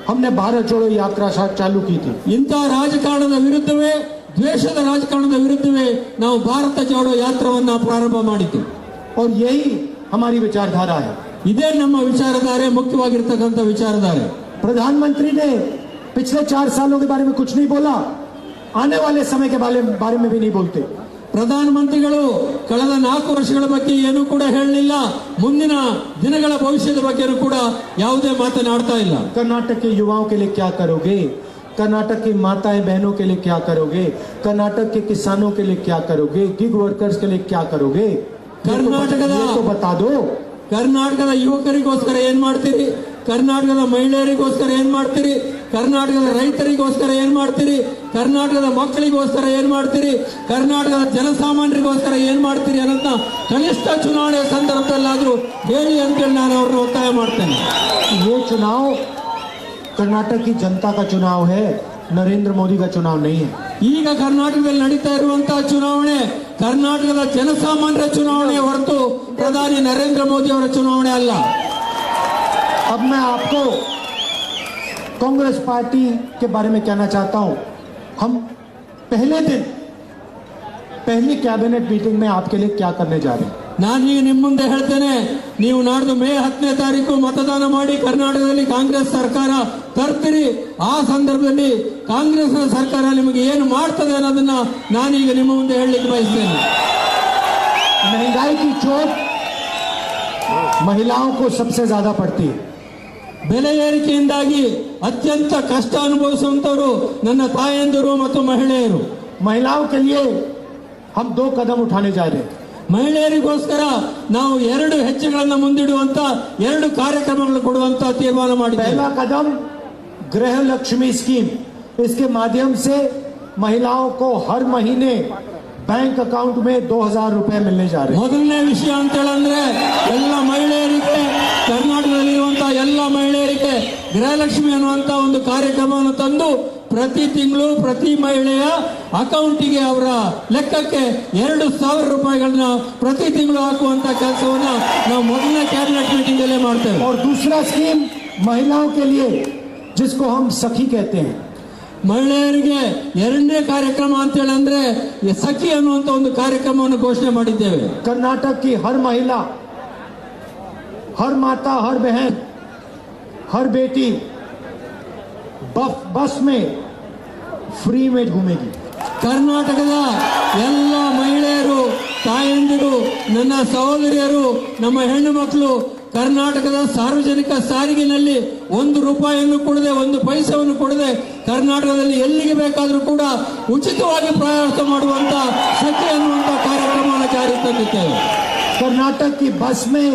हमने भारत जोड़ो यात्रा चालू की थी। ಇಂತಹ ರಾಜಕಾರಣದ ವಿರುದ್ಧವೇ, ದ್ವೇಷದ ರಾಜಕಾರಣದ ವಿರುದ್ಧವೇ ನಾವು ಭಾರತ ಜೋಡೋ ಯಾತ್ರವನ್ನ ಪ್ರಾರಂಭ ಮಾಡಿದ್ದು. और यही हमारी विचारधारा है। ಇದೇ ನಮ್ಮ ವಿಚಾರಧಾರೆ, ಮುಖ್ಯವಾಗಿರ್ತಕ್ಕಂಥ ವಿಚಾರಧಾರೆ. प्रधानमंत्री ने पिछले 4 सालों के बारे में कुछ नहीं बोला, आने वाले समय के बारे में भी नहीं बोलते। ಪ್ರಧಾನಮಂತ್ರಿಗಳು ಕಳೆದ 4 ವರ್ಷಗಳ ಬಗ್ಗೆ ಏನೂ ಕೂಡ ಹೇಳಲಿಲ್ಲ, ಮುಂದಿನ ದಿನಗಳ ಭವಿಷ್ಯದ ಬಗ್ಗೆನೂ ಕೂಡ ಯಾವುದೇ ಮಾತನಾಡ್ತಾ ಇಲ್ಲ. कर्नाटक के युवाओं के लिए क्या करोगे, कर्नाटक की माताएं बहनों के लिए क्या करोगे, कर्नाटक के किसानों के लिए क्या करोगे, गिग वर्कर्स के लिए क्या करोगे? ಕರ್ನಾಟಕದ ये तो बता दो। ಕರ್ನಾಟಕದ ಯುವಕರಿಗೋಸ್ಕರ ಏನ್ ಮಾಡ್ತೀರಿ, ಕರ್ನಾಟಕದ ಮಹಿಳೆಯರಿಗೋಸ್ಕರ ಏನ್ ಮಾಡ್ತೀರಿ, ಕರ್ನಾಟಕದ ರೈತರಿಗೋಸ್ಕರ ಏನ್ ಮಾಡ್ತೀರಿ, ಕರ್ನಾಟಕದ ಮಕ್ಕಳಿಗೋಸ್ಕರ ಏನ್ ಮಾಡ್ತೀರಿ, ಕರ್ನಾಟಕದ ಜನಸಾಮಾನ್ಯರಿಗೋಸ್ಕರ ಏನ್ ಮಾಡ್ತೀರಿ ಅನ್ನೋದನ್ನ ಕನಿಷ್ಠ ಚುನಾವಣೆ ಸಂದರ್ಭದಲ್ಲಾದ್ರೂ ಹೇಳಿ ಅಂತೇಳಿ ನಾನು ಅವ್ರನ್ನ ಒತ್ತಾಯ ಮಾಡ್ತೇನೆ. ये चुनाव कर्नाटक की जनता का चुनाव है, नरेंद्र मोदी का चुनाव नहीं है। ಈಗ ಕರ್ನಾಟಕದಲ್ಲಿ ನಡೀತಾ ಇರುವಂತಹ ಚುನಾವಣೆ ಕರ್ನಾಟಕದ ಜನಸಾಮಾನ್ಯರ ಚುನಾವಣೆ ಹೊರತು ಪ್ರಧಾನಿ ನರೇಂದ್ರ ಮೋದಿ ಅವರ ಚುನಾವಣೆ ಅಲ್ಲ. अब मैं आपको कांग्रेस पार्टी के बारे में कहना चाहता हूं। हम पहले दिन पहली कैबिनेट मीटिंग में आपके लिए क्या करने जा रहे हैं। ನಾನೀಗ ನಿಮ್ಮ ಮುಂದೆ ಹೇಳ್ತೇನೆ, ನೀವು ನಾಡ್ದು ಮೇ 10ನೇ ತಾರೀಕು ಮತದಾನ ಮಾಡಿ ಕರ್ನಾಟಕದಲ್ಲಿ ಕಾಂಗ್ರೆಸ್ ಸರ್ಕಾರ ತರ್ತೀರಿ. ಆ ಸಂದರ್ಭದಲ್ಲಿ ಕಾಂಗ್ರೆಸ್ ಸರ್ಕಾರ ನಿಮಗೆ ಏನು ಮಾಡ್ತದೆ ಅನ್ನೋದನ್ನ ನಾನೀಗ ನಿಮ್ಮ ಮುಂದೆ ಹೇಳಲಿಕ್ಕೆ ಬಯಸ್ತೇನೆ. महंगाई की चोट महिलाओं को सबसे ज्यादा पड़ती है। ಬೆಲೆ ಏರಿಕೆಯಿಂದಾಗಿ ಅತ್ಯಂತ ಕಷ್ಟ ಅನುಭವಿಸುವಂತವರು ನನ್ನ ತಾಯಂದಿರು ಮತ್ತು ಮಹಿಳೆಯರು. महिलाओं के लिए हम 2 कदम उठाने जा रहे हैं। ಮಹಿಳೆಯರಿಗೋಸ್ಕರ ನಾವು 2 ಹೆಜ್ಜೆಗಳನ್ನು ಮುಂದಿಡುವಂತ 2 ಕಾರ್ಯಕ್ರಮಗಳು ಕೊಡುವಂತ ತೀರ್ಮಾನ ಮಾಡಿದ್ದೇವೆ. पहला कदम गृह लक्ष्मी स्कीम, इसके माध्यम से महिलाओं को हर महीने बैंक अकाउंट में 2000 रुपए मिलने जा रहे हैं। ಮೊದಲನೇ ವಿಷಯ ಅಂತ ಹೇಳಂದ್ರೆ ಎಲ್ಲ ಮಹಿಳೆಯರಿಗೆ, ಕರ್ನಾಟಕದಲ್ಲಿರುವಂತಹ ಎಲ್ಲ ಮಹಿಳೆಯರಿಗೆ ಗೃಹಲಕ್ಷ್ಮಿ ಅನ್ನುವಂತ ಒಂದು ಕಾರ್ಯಕ್ರಮವನ್ನು ತಂದು ಪ್ರತಿ ತಿಂಗಳು ಪ್ರತಿ ಮಹಿಳೆಯ ಅಕೌಂಟಿಗೆ ಅವರ ಲೆಕ್ಕಕ್ಕೆ 2000 ರೂಪಾಯಿಗಳನ್ನ ಪ್ರತಿ ತಿಂಗಳು ಹಾಕುವಂತ ಕೆಲಸವನ್ನ ನಾವು ಮೊದಲನೇ ಕ್ಯಾಬಿನೆಟ್ ಮೀಟಿಂಗ್ ಅಲ್ಲೇ ಮಾಡ್ತೇವೆ. और दूसरा स्कीम महिलाओं के लिए जिसको हम सखी कहते हैं, ಮಹಿಳೆಯರಿಗೆ 2ನೇ ಕಾರ್ಯಕ್ರಮ ಅಂತ ಹೇಳಂದ್ರೆ ಸಖಿ ಅನ್ನುವಂತ ಒಂದು ಕಾರ್ಯಕ್ರಮವನ್ನು ಘೋಷಣೆ ಮಾಡಿದ್ದೇವೆ. कर्नाटक की हर महिला, हर माता, हर बहन, हर बेटी बस में फ्री में घूमेगी। ಕರ್ನಾಟಕದ ಎಲ್ಲ ಮಹಿಳೆಯರು, ತಾಯಂದಿರು, ನನ್ನ ಸಹೋದರಿಯರು, ನಮ್ಮ ಹೆಣ್ಣು ಮಕ್ಕಳು ಕರ್ನಾಟಕದ ಸಾರ್ವಜನಿಕ ಸಾರಿಗೆನಲ್ಲಿ 1 ರೂಪಾಯಿಯನ್ನು ಕೊಡದೆ, 1 ಪೈಸವನ್ನು ಕೊಡದೆ ಕರ್ನಾಟಕದಲ್ಲಿ ಎಲ್ಲಿಗೆ ಬೇಕಾದರೂ ಕೂಡ ಉಚಿತವಾಗಿ ಪ್ರಯಾಣ ಮಾಡುವಂತ ಸಖಿ ಅನ್ನುವಂತ ಕಾರ್ಯಕ್ರಮವನ್ನು ಜಾರಿಗೆ ತಂದಿದ್ದೇವೆ. कर्नाटक की बस में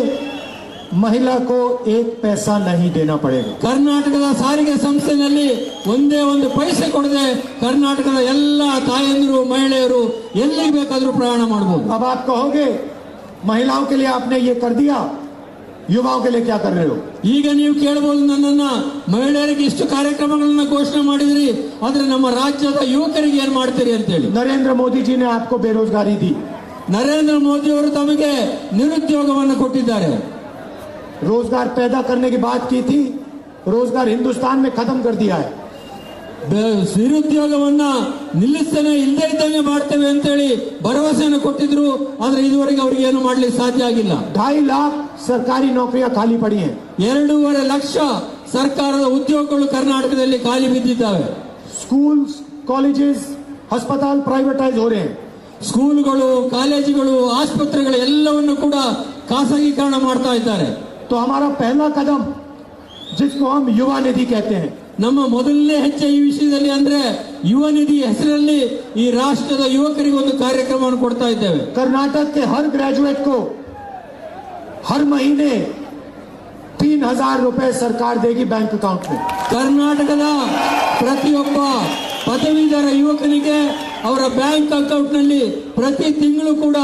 महिला को 1 पैसा नहीं देना पड़ेगा। ಕರ್ನಾಟಕದ ಸಾರಿಗೆ ಸಂಸ್ಥೆಯಲ್ಲಿ ಒಂದೇ 1 ಪೈಸೆ ಕೊಡದೆ ಕರ್ನಾಟಕದ ಎಲ್ಲ ತಾಯಂದಿರು, ಮಹಿಳೆಯರು ಎಲ್ಲಿಗೆ ಬೇಕಾದರೂ ಪ್ರಯಾಣ ಮಾಡಬಹುದು. अब आप कहोगे महिलाओं के लिए आपने ये कर दिया, युवाओं के लिए क्या कर रहे हो। ಈಗ ನೀವು ಕೇಳಬಹುದು ನನ್ನನ್ನ, ಮಹಿಳೆಯರಿಗೆ ಇಷ್ಟು ಕಾರ್ಯಕ್ರಮಗಳನ್ನ ಘೋಷಣೆ ಮಾಡಿದ್ರಿ, ಆದ್ರೆ ನಮ್ಮ ರಾಜ್ಯದ ಯುವಕರಿಗೆ ಏನ್ ಮಾಡ್ತೀರಿ ಅಂತೇಳಿ. नरेंद्र मोदी जी ने आपको बेरोजगारी दी, ನರೇಂದ್ರ ಮೋದಿ ಅವರು ತಮಗೆ ನಿರುದ್ಯೋಗವನ್ನು ಕೊಟ್ಟಿದ್ದಾರೆ. रोजगार पैदा करने की बात की थी, रोजगार हिंदुस्तान में खत्म कर दिया है। ನಿರುದ್ಯೋಗವನ್ನ ನಿಲ್ಲಿಸ್ತೇನೆ, ಇಲ್ಲದೇ ಇದ್ದಂಗೆ ಮಾಡ್ತೇವೆ ಅಂತೇಳಿ ಭರವಸೆಯನ್ನು ಕೊಟ್ಟಿದ್ರು, ಆದ್ರೆ ಇದುವರೆಗೆ ಅವ್ರಿಗೆ ಏನು ಮಾಡ್ಲಿಕ್ಕೆ ಸಾಧ್ಯ ಆಗಿಲ್ಲ. 2.5 लाख सरकारी नौकरियां खाली पड़ी हैं। 2.5 ಲಕ್ಷ ಸರ್ಕಾರದ ಉದ್ಯೋಗಗಳು ಕರ್ನಾಟಕದಲ್ಲಿ ಖಾಲಿ ಬಿದ್ದಿದ್ದಾವೆ. स्कूल्स, कॉलेजेस, अस्पताल प्राइवेटाइज हो रहे हैं। ಸ್ಕೂಲ್ಗಳು, ಕಾಲೇಜುಗಳು, ಆಸ್ಪತ್ರೆಗಳು ಎಲ್ಲವನ್ನು ಕೂಡ ಖಾಸಗೀಕರಣ ಮಾಡ್ತಾ ಇದ್ದಾರೆ. तो हमारा पहला कदम, जिसको हम युवा निधि कहते हैं, ನಮ್ಮ ಮೊದಲನೇ ಹೆಜ್ಜೆ ಈ ವಿಷಯದಲ್ಲಿ ಅಂದ್ರೆ ಯುವ ನಿಧಿ ಹೆಸರಲ್ಲಿ ಈ ರಾಷ್ಟ್ರದ ಯುವಕರಿಗೆ ಒಂದು ಕಾರ್ಯಕ್ರಮವನ್ನು ಕೊಡ್ತಾ ಇದ್ದೇವೆ. कर्नाटक के हर ग्रेजुएट को हर महीने 3000 रुपए सरकार देगी बैंक अकाउंट में। ಕರ್ನಾಟಕದ ಪ್ರತಿಯೊಬ್ಬ ಪದವೀಧರ ಯುವಕನಿಗೆ ಅವರ ಬ್ಯಾಂಕ್ ಅಕೌಂಟ್ ನಲ್ಲಿ ಪ್ರತಿ ತಿಂಗಳು ಕೂಡ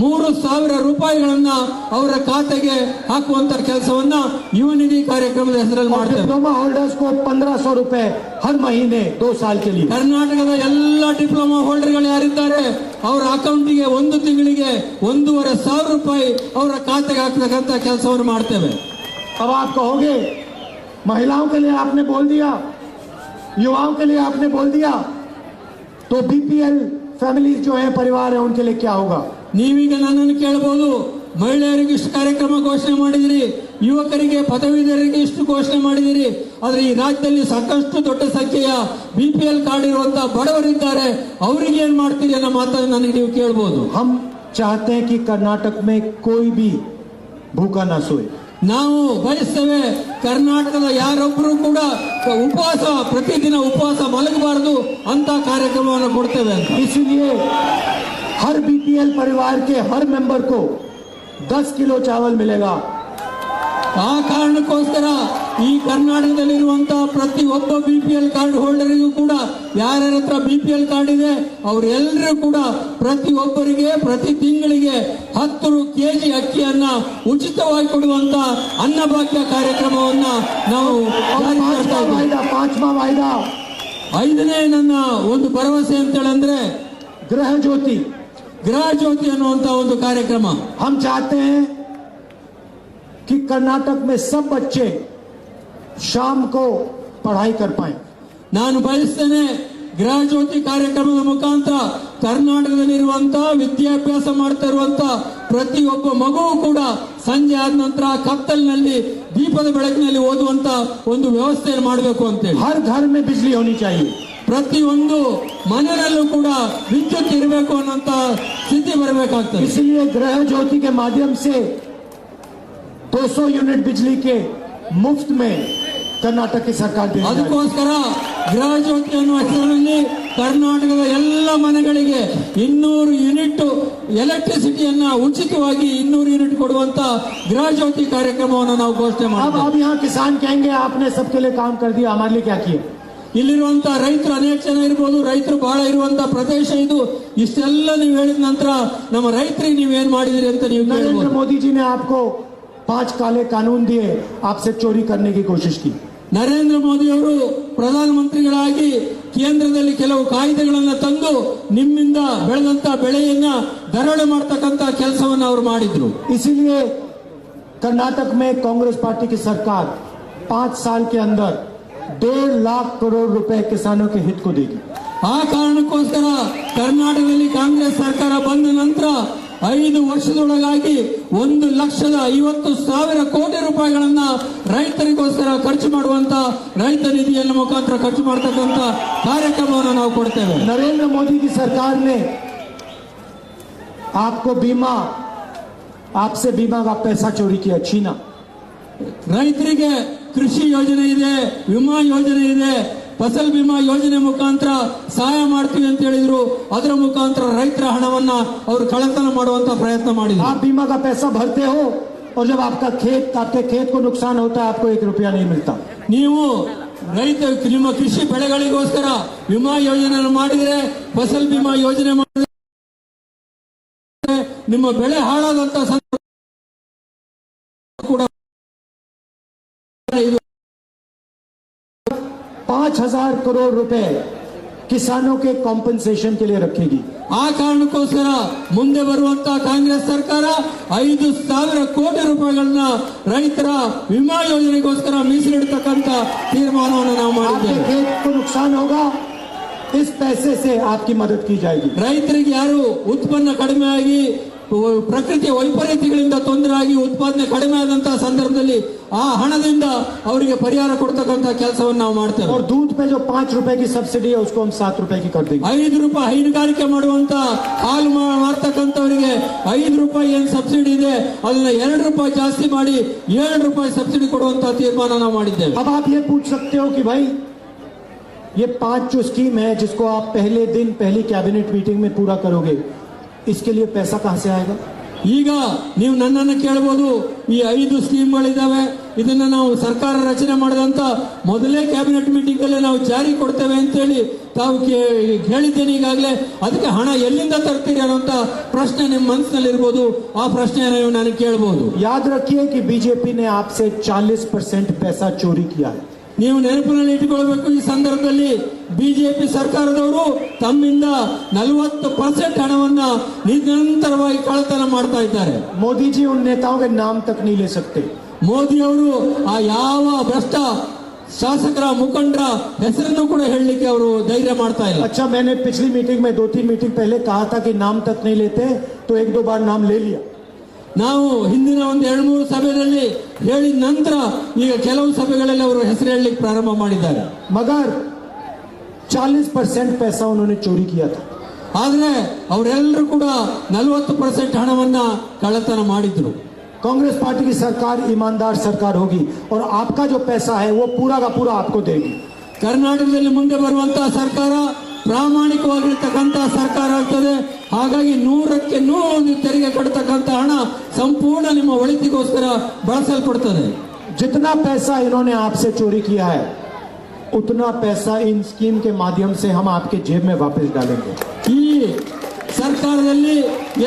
3000 ರೂಪಾಯಿಗಳನ್ನ ಅವರ ಖಾತೆಗೆ ಹಾಕುವಂತ ಕೆಲಸವನ್ನ ಯುವ ನಿಧಿ ಕಾರ್ಯಕ್ರಮದ ಹೆಸರಲ್ಲಿ और ಮಾಡ್ತೇವೆ. डिप्लोमा होल्डर्स को 1500 रुपए हर महीने 2 साल के लिए। ಕರ್ನಾಟಕದ ಎಲ್ಲ ಡಿಪ್ಲೊಮಾ ಹೋಲ್ಡರ್ಗಳು ಯಾರಿದ್ದಾರೆ ಅವರ ಅಕೌಂಟಿಗೆ 1 ತಿಂಗಳಿಗೆ 1500 ರೂಪಾಯಿ ಅವರ ಖಾತೆಗೆ ಹಾಕತಕ್ಕಂತ ಕೆಲಸವನ್ನು ಮಾಡ್ತೇವೆ. अब आप कहोगे महिलाओं के लिए आपने बोल दिया, युवाओं के लिए आपने बोल दिया, तो बीपीएल फैमिलीज जो है, परिवार है, उनके लिए क्या होगा। ನೀವೀಗ ನನ್ನನ್ನು ಕೇಳಬಹುದು, ಮಹಿಳೆಯರಿಗೆ ಇಷ್ಟು ಕಾರ್ಯಕ್ರಮ ಘೋಷಣೆ ಮಾಡಿದಿರಿ, ಯುವಕರಿಗೆ ಪದವೀಧರರಿಗೆ ಇಷ್ಟು ಘೋಷಣೆ ಮಾಡಿದಿರಿ, ಆದ್ರೆ ಈ ರಾಜ್ಯದಲ್ಲಿ ಸಾಕಷ್ಟು ದೊಡ್ಡ ಸಂಖ್ಯೆಯ ಬಿಪಿಎಲ್ ಕಾರ್ಡ್ ಇರುವಂತಹ ಬಡವರಿದ್ದಾರೆ, ಅವರಿಗೆ ಏನ್ ಮಾಡ್ತೀರಿ ಅನ್ನೋ ಮಾತನ್ನು ನನಗೆ ನೀವು ಕೇಳಬಹುದು. हम चाहते हैं कि कर्नाटक में कोई भी भूखा ना सोए। ನಾವು ಬಯಸ್ತೇವೆ ಕರ್ನಾಟಕದ ಯಾರೊಬ್ಬರು ಕೂಡ ಉಪವಾಸ, ಪ್ರತಿದಿನ ಉಪವಾಸ ಮಲಗಬಾರದು ಅಂತ ಕಾರ್ಯಕ್ರಮವನ್ನು ಕೊಡ್ತೇವೆ ಅಂತ. इसलिए हर बीपीएल परिवार के हर मेंबर को 10 किलो चावल मिलेगा। ಆ ಕಾರಣಕ್ಕೋಸ್ಕರ ಈ ಕರ್ನಾಟಕದಲ್ಲಿರುವಂತಹ ಪ್ರತಿಯೊಬ್ಬ BPL ಕಾರ್ಡ್ ಹೋಲ್ಡರಿಗೂ ಕೂಡ ಯಾರ್ಯಾರ ಹತ್ರ BPL ಕಾರ್ಡ್ ಇದೆ ಅವರೆಲ್ಲರೂ ಕೂಡ ಪ್ರತಿಯೊಬ್ಬರಿಗೆ ಪ್ರತಿ ತಿಂಗಳಿಗೆ 10 kg ಅಕ್ಕಿಯನ್ನ ಉಚಿತವಾಗಿ ಕೊಡುವಂತ ಅನ್ನಭಾಗ್ಯ ಕಾರ್ಯಕ್ರಮವನ್ನ ನಾವು ಜಾರಿ ಮಾಡ್ತಾ ಇದ್ದೀವಿ. पांचवा वायदा ಐದನೇ ನನ್ನ ಒಂದು ಭರವಸೆ ಅಂತ ಹೇಳಂದ್ರೆ गृह ज्योति ಅನ್ನುವಂತ ಒಂದು ಕಾರ್ಯಕ್ರಮ. हम चाहते हैं कि कर्नाटक में सब बच्चे शाम को पढ़ाई कर पाए। ನಾನು ಬಯಸ್ತೇನೆ ಗೃಹ ಜ್ಯೋತಿ ಕಾರ್ಯಕ್ರಮದ ಮುಖಾಂತರ ಕರ್ನಾಟಕದಲ್ಲಿರುವಂತಹ ವಿದ್ಯಾಭ್ಯಾಸ ಮಾಡ್ತಾ ಇರುವಂತಹ ಪ್ರತಿಯೊಬ್ಬ ಮಗುವು ಕೂಡ ಸಂಜೆ ಆದ ನಂತರ ಕತ್ತಲಿನಲ್ಲಿ ದೀಪದ ಬೆಳಕಿನಲ್ಲಿ ಓದುವಂತ ಒಂದು ವ್ಯವಸ್ಥೆ ಮಾಡಬೇಕು ಅಂತೇಳಿ. हर घर में बिजली होनी चाहिए। ಪ್ರತಿಯೊಂದು ಮನೆಯಲ್ಲೂ ಕೂಡ ವಿದ್ಯುತ್ ಇರಬೇಕು ಅನ್ನೋಂತ ಸ್ಥಿತಿ ಬರಬೇಕಾಗ್ತದೆ. इसलिए गृह ज्योति के माध्यम से 200 यूनिट बिजली के मुफ्त में कर्नाटक की सरकार देगी। ಅದಕ್ಕೋಸ್ಕರ ಗೃಹ ಜ್ಯೋತಿ ಅನ್ನುವ ಹೆಸರಿನಲ್ಲಿ ಕರ್ನಾಟಕದ ಎಲ್ಲ ಮನೆಗಳಿಗೆ 200 ಯೂನಿಟ್ ಎಲೆಕ್ಟ್ರಿಸಿಟಿಯನ್ನ ಉಚಿತವಾಗಿ 200 ಯೂನಿಟ್ ಕೊಡುವಂತ ಗೃಹ ಜ್ಯೋತಿ ಕಾರ್ಯಕ್ರಮವನ್ನು ನಾವು ಘೋಷಣೆ ಮಾಡಿದ್ದೇವೆ. अब यहाँ किसान कहेंगे आपने सबके लिए काम कर दिया, हमारे लिए क्या किया? ಇಲ್ಲಿರುವಂತಹ ರೈತರು ಅನೇಕ ಜನ ಇರಬಹುದು, ರೈತರು ಬಹಳ ಇರುವಂತಹ ಪ್ರದೇಶ ಇದು. ಇಷ್ಟೆಲ್ಲ ನೀವು ಹೇಳಿದ ನಂತರ ನಮ್ಮ ರೈತರಿಗೆ ನೀವೇನ್ ಮಾಡಿದಿರಿ ಅಂತ ನೀವು नरेंद्र मोदी जी ने आपको 5 काले कानून दिए, आपसे चोरी करने की कोशिश की। ನರೇಂದ್ರ ಮೋದಿ ಅವರು ಪ್ರಧಾನಮಂತ್ರಿಗಳಾಗಿ ಕೇಂದ್ರದಲ್ಲಿ ಕೆಲವು ಕಾಯ್ದೆಗಳನ್ನು ತಂದು ನಿಮ್ಮಿಂದ ಬೆಳೆದಂತ ಬೆಳೆಯನ್ನ ದರೋಡೆ ಮಾಡತಕ್ಕಂತ ಕೆಲಸವನ್ನ ಅವರು ಮಾಡಿದ್ರು. इसीलिए कर्नाटक में कांग्रेस पार्टी की सरकार 5 साल के अंदर 1.5 लाख करोड़ रुपए किसानों के हित को देगी। ಆ ಕಾರಣಕ್ಕೋಸ್ಕರ ಕರ್ನಾಟಕದಲ್ಲಿ ಕಾಂಗ್ರೆಸ್ ಸರ್ಕಾರ ಬಂದ ನಂತರ 5 ವರ್ಷದೊಳಗಾಗಿ 1,50,000 ಕೋಟಿ ರೂಪಾಯಿಗಳನ್ನ ರೈತರಿಗೋಸ್ಕರ ಖರ್ಚು ಮಾಡುವಂತ ರೈತ ನಿಧಿಯನ್ನು ಮುಖಾಂತರ ಖರ್ಚು ಮಾಡತಕ್ಕಂತ ಕಾರ್ಯಕ್ರಮವನ್ನು ನಾವು ಕೊಡ್ತೇವೆ. नरेंद्र मोदी की सरकार ने आपको बीमा, आपसे बीमा का पैसा चोरी किया, छीना। ರೈತರಿಗೆ ಕೃಷಿ ಯೋಜನೆ ಇದೆ, ವಿಮಾ ಯೋಜನೆ ಇದೆ, ಫಸಲ್ ಬಿಮಾ ಯೋಜನೆ ಮುಖಾಂತರ ಸಹಾಯ ಮಾಡ್ತೀವಿ ಅಂತ ಹೇಳಿದ್ರು. ಅದರ ಮುಖಾಂತರ ರೈತರ ಹಣವನ್ನ ಅವರು ಕಳ್ಳತನ ಮಾಡುವಂತ ಪ್ರಯತ್ನ ಮಾಡಿದ್ರು. आप बीमा का पैसा भरते हो और जब आपके खेत को नुकसान होता है आपको 1 रुपया नहीं मिलता। ನೀವು ರೈತ ನಿಮ್ಮ ಕೃಷಿ ಬೆಳೆಗಳಿಗೋಸ್ಕರ ವಿಮಾ ಯೋಜನೆ ಮಾಡಿದ್ರೆ, ಫಸಲ್ ಬಿಮಾ ಯೋಜನೆ ಮಾಡಿದ್ರೆ ನಿಮ್ಮ ಬೆಳೆ ಹಾಳಾದಂತ ಸಂದರ್ಭ ಕೂಡ 5,000 करोड़ रुपए किसानों के कॉम्पनसेशन के लिए रखेगी। ಆ ಕಾರಣಕ್ಕೋಸ್ಕರ ಮುಂದೆ ಬರುವಂತ ಕಾಂಗ್ರೆಸ್ ಸರ್ಕಾರ 5,000 ಕೋಟಿ ರೂಪಾಯಿಗಳನ್ನ ರೈತರ ವಿಮಾ ಯೋಜನೆಗೋಸ್ಕರ ಮೀಸಲಿಡತಕ್ಕಂತ ತೀರ್ಮಾನವನ್ನು ನಾವು आपके ಮಾಡಿದ್ದೇವೆ. खेत को नुकसान होगा, इस पैसे से आपकी मदद की जाएगी। ರೈತರಿಗೆ ಯಾರು ಉತ್ಪನ್ನ ಕಡಿಮೆ ಆಗಿ ಪ್ರಕೃತಿಯ ವೈಪರೀತ್ಯಗಳಿಂದ ತೊಂದರೆ ಆಗಿ ಉತ್ಪಾದನೆ ಕಡಿಮೆ ಆದಂತಹ ಸಂದರ್ಭದಲ್ಲಿ ಆ ಹಣದಿಂದ ಅವರಿಗೆ ಪರಿಹಾರ ಕೊಡ್ತಕ್ಕಂತ ಕೆಲಸವನ್ನು ನಾವು ಮಾಡ್ತೇವೆ. और दूध पे जो 5 रुपए की सब्सिडी है उसको हम 7 रुपए की कर देंगे। 5 ರೂಪಾಯಿ ಹೈನುಗಾರಿಕೆ ಮಾಡುವಂತ ಹಾಲು ಮಾರ್ತಕ್ಕಂಥವರಿಗೆ 5 ರೂಪಾಯಿ ಏನ್ ಸಬ್ಸಿಡಿ ಇದೆ ಅದನ್ನ 2 ರೂಪಾಯಿ ಜಾಸ್ತಿ ಮಾಡಿ 7 ರೂಪಾಯಿ ಸಬ್ಸಿಡಿ ಕೊಡುವಂತ ತೀರ್ಮಾನ ನಾವು ಮಾಡಿದ್ದೇವೆ. अब आप ये पूछ सकते हो कि भाई ये 5 जो स्कीम है जिसको आप पहले दिन पहली कैबिनेट मीटिंग में पूरा करोगे, इसके लिए पैसा कहां से आएगा? ಈಗ ನೀವು ನನ್ನನ್ನು ಕೇಳಬಹುದು, ಈ 5 ಸ್ಕೀಮ್ಗಳಿದ್ದಾವೆ, ಇದನ್ನ ನಾವು ಸರ್ಕಾರ ರಚನೆ ಮಾಡಿದಂತ ಮೊದಲೇ ಕ್ಯಾಬಿನೆಟ್ ಮೀಟಿಂಗ್ ಅಲ್ಲಿ ನಾವು ಜಾರಿ ಕೊಡ್ತೇವೆ ಅಂತೇಳಿ ತಾವು ಹೇಳಿದ್ದೇನೆ ಈಗಾಗಲೇ. ಅದಕ್ಕೆ ಹಣ ಎಲ್ಲಿಂದ ತರ್ತೀರಿ ಅನ್ನೋಂತ ಪ್ರಶ್ನೆ ನಿಮ್ಮ ಮನಸ್ಸಿನಲ್ಲಿ ಇರ್ಬೋದು. ಆ ಪ್ರಶ್ನೆಯನ್ನು ನೀವು ನನಗೆ ಕೇಳಬಹುದು. याद रखिए कि बीजेपी ने आपसे 40% पैसा चोरी किया है। ನೀವು ನೆನಪಿನಲ್ಲಿ ಇಟ್ಟುಕೊಳ್ಬೇಕು, ಈ ಸಂದರ್ಭದಲ್ಲಿ ಬಿಜೆಪಿ ಸರ್ಕಾರದವರು ತಮ್ಮಿಂದ 40% ಹಣವನ್ನ ನಿರಂತರವಾಗಿ ಕಳ್ಳತನ ಮಾಡ್ತಾ ಇದ್ದಾರೆ. मोदी जी उन नेताओं के नाम तक नहीं ले सकते। ಮೋದಿ ಅವರು ಆ ಯಾವ ಭ್ರಷ್ಟ ಶಾಸಕರ ಮುಖಂಡರ ಹೆಸರನ್ನು ಕೂಡ ಹೇಳಲಿಕ್ಕೆ ಅವರು ಧೈರ್ಯ ಮಾಡ್ತಾ ಇಲ್ಲ. अच्छा, मैंने पिछली मीटिंग में 2-3 मीटिंग पहले कहा था कि नाम तक नहीं लेते, तो 1-2 बार नाम ले लिया। ನಾವು ಹಿಂದಿನ ಒಂದು 2-3 ಸಭೆಯಲ್ಲಿ ಹೇಳಿದ ನಂತರ ಈಗ ಕೆಲವು ಸಭೆಗಳಲ್ಲಿ ಅವರು ಹೆಸರು ಹೇಳಲಿಕ್ಕೆ ಪ್ರಾರಂಭ ಮಾಡಿದ್ದಾರೆ. मगर 40% पैसा उन्होंने चोरी किया था। ಆದ್ರೆ ಅವರೆಲ್ಲರೂ ಕೂಡ 40% ಹಣವನ್ನ ಕಳ್ಳತನ ಮಾಡಿದ್ರು. कांग्रेस पार्टी की सरकार ईमानदार सरकार होगी और आपका जो पैसा है वो पूरा का पूरा आपको देगी। ಕರ್ನಾಟಕದಲ್ಲಿ ಮುಂದೆ ಬರುವಂತಹ ಸರ್ಕಾರ ಪ್ರಾಮಾಣಿಕವಾಗಿರ್ತಕ್ಕಂಥ ಸರ್ಕಾರ ಆಗ್ತದೆ. ಹಾಗಾಗಿ 100ಕ್ಕೆ 100 ತೆರಿಗೆ ಕಟ್ಟತಕ್ಕಂಥ ಹಣ ಸಂಪೂರ್ಣ ನಿಮ್ಮ ಒಳಿತಿಗೋಸ್ಕರ ಬಳಸಲ್ಪಡ್ತದೆ. जितना पैसा इन्होंने आपसे चोरी किया है उतना पैसा इन स्कीम के माध्यम से हम आपके जेब में वापस डालेंगे. ಈ ಸರ್ಕಾರದಲ್ಲಿ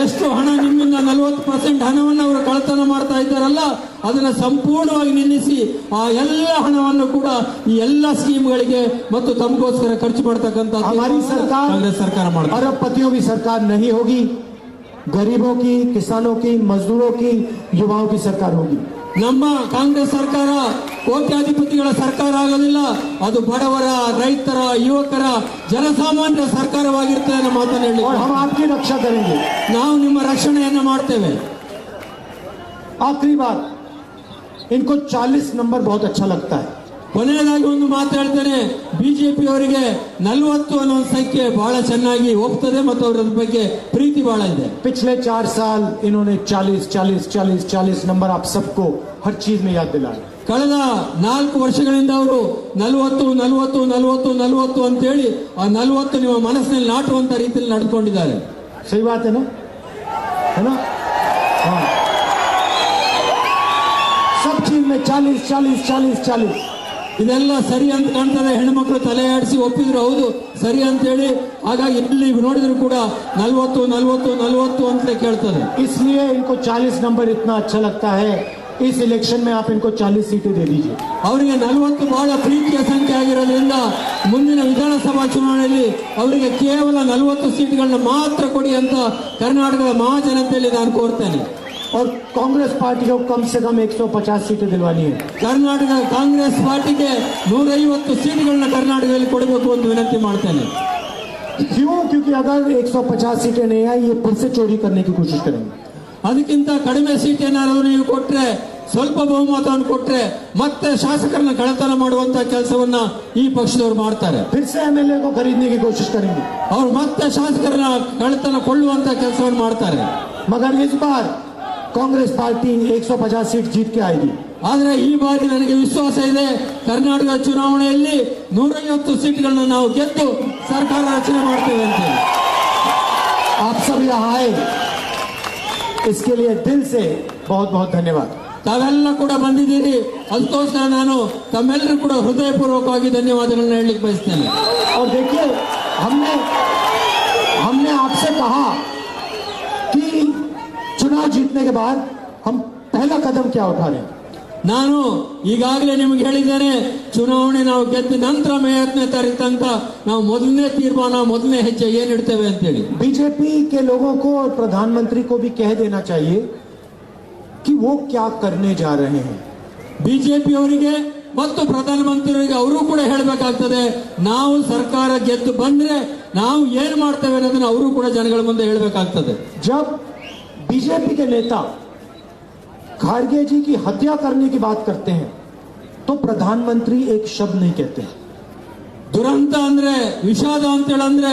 ಎಷ್ಟು ಹಣ ನಿಮ್ಮಿಂದ 40% ಹಣವನ್ನು ಅವರು ಕಳ್ಳತನ ಮಾಡ್ತಾ ಇದ್ದಾರಲ್ಲ, ಅದನ್ನ ಸಂಪೂರ್ಣವಾಗಿ ನಿಲ್ಲಿಸಿ ಆ ಎಲ್ಲ ಹಣವನ್ನು ಕೂಡ ಈ ಎಲ್ಲ ಸ್ಕೀಮ್ಗಳಿಗೆ ಮತ್ತು ತಮಗೋಸ್ಕರ ಖರ್ಚು ಮಾಡತಕ್ಕಂತ हमारी सरकार कांग्रेस सरकार ಮಾಡ್ತಾರೆ. अरबपतियों की सरकार नहीं होगी, गरीबों की, किसानों की, मजदूरों की, युवाओं की सरकार होगी. ನಮ್ಮ ಕಾಂಗ್ರೆಸ್ ಸರ್ಕಾರ ಕೋಟ್ಯಾಧಿಪತಿಗಳ ಸರ್ಕಾರ ಆಗೋದಿಲ್ಲ, ಅದು ಬಡವರ, ರೈತರ, ಯುವಕರ, ಜನಸಾಮಾನ್ಯರ ಸರ್ಕಾರವಾಗಿರ್ತದೆ ಅನ್ನೋ ಮಾತನ್ನು ಹೇಳಿ और हम आपकी रक्षा करेंगे. ನಾವು ನಿಮ್ಮ ರಕ್ಷಣೆಯನ್ನು ಮಾಡ್ತೇವೆ. आखिरी बात, इनको 40 नंबर बहुत अच्छा लगता है. ಕೊನೆಯದಾಗಿ ಒಂದು ಮಾತು ಹೇಳ್ತೇನೆ, ಬಿಜೆಪಿ ಅವರಿಗೆ 40 ಅನ್ನೋ ಸಂಖ್ಯೆ ಬಹಳ ಚೆನ್ನಾಗಿ ಒಪ್ತದೆ ಮತ್ತು ಅವರ ಬಗ್ಗೆ ಪ್ರೀತಿ ಬಹಳ ಇದೆ. पिछले 4 साल इन्होंने 40 40 40 40 नंबर आप सबको हर चीज में याद दिलाया. ಕಳೆದ 4 ವರ್ಷಗಳಿಂದ ಅವರು 40 40 40 40 ಅಂತೇಳಿ ಆ 40 ನಿಮ್ಮ ಮನಸ್ಸಿನಲ್ಲಿ ನಾಟುವಂತ ರೀತಿಯಲ್ಲಿ ನಡೆದುಕೊಂಡಿದ್ದಾರೆ. सही बात है ना? हाँ. सब चीज में 40 40 40 40. ಇದೆಲ್ಲ ಸರಿ ಅಂತ ಕಾಣ್ತದೆ. ಹೆಣ್ಮಕ್ಳು ತಲೆ ಆಡಿಸಿ ಒಪ್ಪಿದ್ರು, ಹೌದು ಸರಿ ಅಂತೇಳಿ. ಹಾಗಾಗಿ ಎಲ್ಲಿ ನೋಡಿದ್ರು ಕೂಡ 40 40 40 ಅಂತ ಕೇಳ್ತದೆ. इसलिए इनको 40 नंबर इतना अच्छा लगता है. इस इलेक्शन में आप इनको 40 सीटें दे दीजिए. ಅವರಿಗೆ 40 ಬಹಳ ಪ್ರೀತಿಯ ಸಂಖ್ಯೆ ಆಗಿರೋದ್ರಿಂದ ಮುಂದಿನ ವಿಧಾನಸಭಾ ಚುನಾವಣೆಯಲ್ಲಿ ಅವರಿಗೆ ಕೇವಲ 40 ಸೀಟ್ಗಳನ್ನ ಮಾತ್ರ ಕೊಡಿ ಅಂತ ಕರ್ನಾಟಕದ ಮಹಾಜನತೆಯಲ್ಲಿ ನಾನು ಕೋರ್ತೇನೆ. और कांग्रेस पार्टी को कम से कम 150 सीटें दिलवानी है. ಕರ್ನಾಟಕ ಕಾಂಗ್ರೆಸ್ ಪಾರ್ಟಿಗೆ 150 ಸೀಟ್ಗಳನ್ನ ಕರ್ನಾಟಕದಲ್ಲಿ ಕೊಡಬೇಕು ಅಂತ ವಿನಂತಿ ಮಾಡ್ತೇನೆ. क्यों? क्योंकि अगर 150 सीटें नहीं आई ये फिर से चोरी करने की कोशिश करेंगे. ಅದಕ್ಕಿಂತ ಕಡಿಮೆ ಸೀಟ್ ಏನಾದರೂ ನೀವು ಕೊಟ್ರೆ, ಸ್ವಲ್ಪ ಬಹುಮತವನ್ನು ಕೊಟ್ರೆ ಮತ್ತೆ ಶಾಸಕರನ್ನ ಕಳ್ಳತನ ಮಾಡುವಂತ ಕೆಲಸವನ್ನ ಈ ಪಕ್ಷದವರು ಮಾಡ್ತಾರೆ. फिर से एमएलए को खरीदने की कोशिश करेंगे. ಅವ್ರು ಮತ್ತೆ ಶಾಸಕರನ್ನ ಕಳ್ಳತನ ಕೊಳ್ಳುವಂತ ಕೆಲಸವನ್ನು ಮಾಡ್ತಾರೆ. मगर इस बार कांग्रेस पार्टी 150 सीट जीत के आएगी. ಆದ್ರೆ ಈ ಬಾರಿ ನನಗೆ ವಿಶ್ವಾಸ ಇದೆ, ಕರ್ನಾಟಕ ಚುನಾವಣೆಯಲ್ಲಿ 150 ಸೀಟ್ಗಳನ್ನ ನಾವು ಗೆದ್ದು ಸರ್ಕಾರ ರಚನೆ ಮಾಡ್ತೇವೆ ಅಂತ. आप सब यहाँ आए इसके लिए दिल से बहुत बहुत धन्यवाद. ತಾವೆಲ್ಲ ಕೂಡ ಬಂದಿದ್ದೀರಿ, ಅದಕ್ಕೋಸ್ಕರ ನಾನು ತಮ್ಮೆಲ್ಲರೂ ಕೂಡ ಹೃದಯಪೂರ್ವಕವಾಗಿ ಧನ್ಯವಾದಗಳನ್ನ ಹೇಳಲಿಕ್ಕೆ ಬಯಸ್ತೇನೆ. और देखिए हमने आपसे कहा कि चुनाव जीतने के बाद हम पहला कदम क्या उठा रहे हैं. ನಾನು ಈಗಾಗಲೇ ನಿಮಗೆ ಹೇಳಿದ್ದೇನೆ, ಚುನಾವಣೆ ನಾವು ಗೆದ್ದ ನಂತರ ಮೇಯತ್ನೇ ತಾರೀಕು ನಾವು ಮೊದಲನೇ ತೀರ್ಮಾನ, ಮೊದಲನೇ ಹೆಜ್ಜೆ ಏನಿಡ್ತೇವೆ ಅಂತೇಳಿ. बीजेपी के लोगों को और प्रधानमंत्री को भी कह देना चाहिए कि वो क्या करने जा रहे हैं. ಬಿಜೆಪಿ ಅವರಿಗೆ ಮತ್ತು ಪ್ರಧಾನಮಂತ್ರಿಯವರಿಗೆ ಅವರು ಕೂಡ ಹೇಳಬೇಕಾಗ್ತದೆ, ನಾವು ಸರ್ಕಾರ ಗೆದ್ದು ಬಂದ್ರೆ ನಾವು ಏನ್ ಮಾಡ್ತೇವೆ ಅನ್ನೋದನ್ನ ಅವರು ಕೂಡ ಜನಗಳ ಮುಂದೆ ಹೇಳಬೇಕಾಗ್ತದೆ. जब बीजेपी के नेता खारगे जी की हत्या करने की बात करते हैं तो प्रधानमंत्री एक शब्द नहीं कहते. ದುರಂತ ಅಂದ್ರೆ, ವಿಷಾದ ಅಂತೇಳಂದ್ರೆ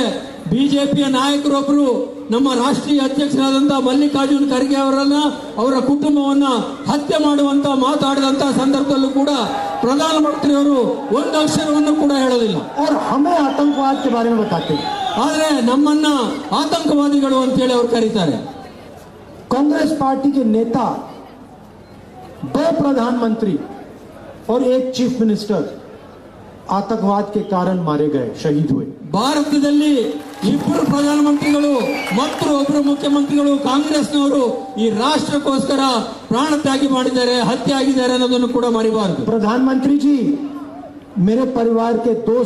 ಬಿಜೆಪಿಯ ನಾಯಕರೊಬ್ಬರು ನಮ್ಮ ರಾಷ್ಟ್ರೀಯ ಅಧ್ಯಕ್ಷರಾದಂತಹ ಮಲ್ಲಿಕಾರ್ಜುನ್ ಖರ್ಗೆ ಅವರನ್ನ, ಅವರ ಕುಟುಂಬವನ್ನ ಹತ್ಯೆ ಮಾಡುವಂತ ಮಾತಾಡಿದಂತ ಸಂದರ್ಭದಲ್ಲೂ ಕೂಡ ಪ್ರಧಾನಮಂತ್ರಿಯವರು ಒಂದು ಅಕ್ಷರವನ್ನು ಕೂಡ ಹೇಳೋದಿಲ್ಲ. और हमें आतंकवाद के बारे में बताते हैं. ಆದ್ರೆ ನಮ್ಮನ್ನ ಆತಂಕವಾದಿಗಳು ಅಂತೇಳಿ ಅವ್ರು ಕರೀತಾರೆ. कांग्रेस पार्टी के नेता, 2 प्रधानमंत्री और 1 चीफ मिनिस्टर आतंकवाद के कारण मारे गए, शहीद हुए. ಭಾರತದಲ್ಲಿ 2 ಪ್ರಧಾನಮಂತ್ರಿಗಳು ಮತ್ತು ಒಬ್ಬರು ಮುಖ್ಯಮಂತ್ರಿಗಳು ಕಾಂಗ್ರೆಸ್ನವರು ಈ ರಾಷ್ಟ್ರಕ್ಕೋಸ್ಕರ ಪ್ರಾಣ ತ್ಯಾಗಿ ಮಾಡಿದ್ದಾರೆ, ಹತ್ಯೆ ಆಗಿದ್ದಾರೆ ಅನ್ನೋದನ್ನು ಕೂಡ ಮರಿಬಾರದು. प्रधानमंत्री जी, मेरे परिवार के 2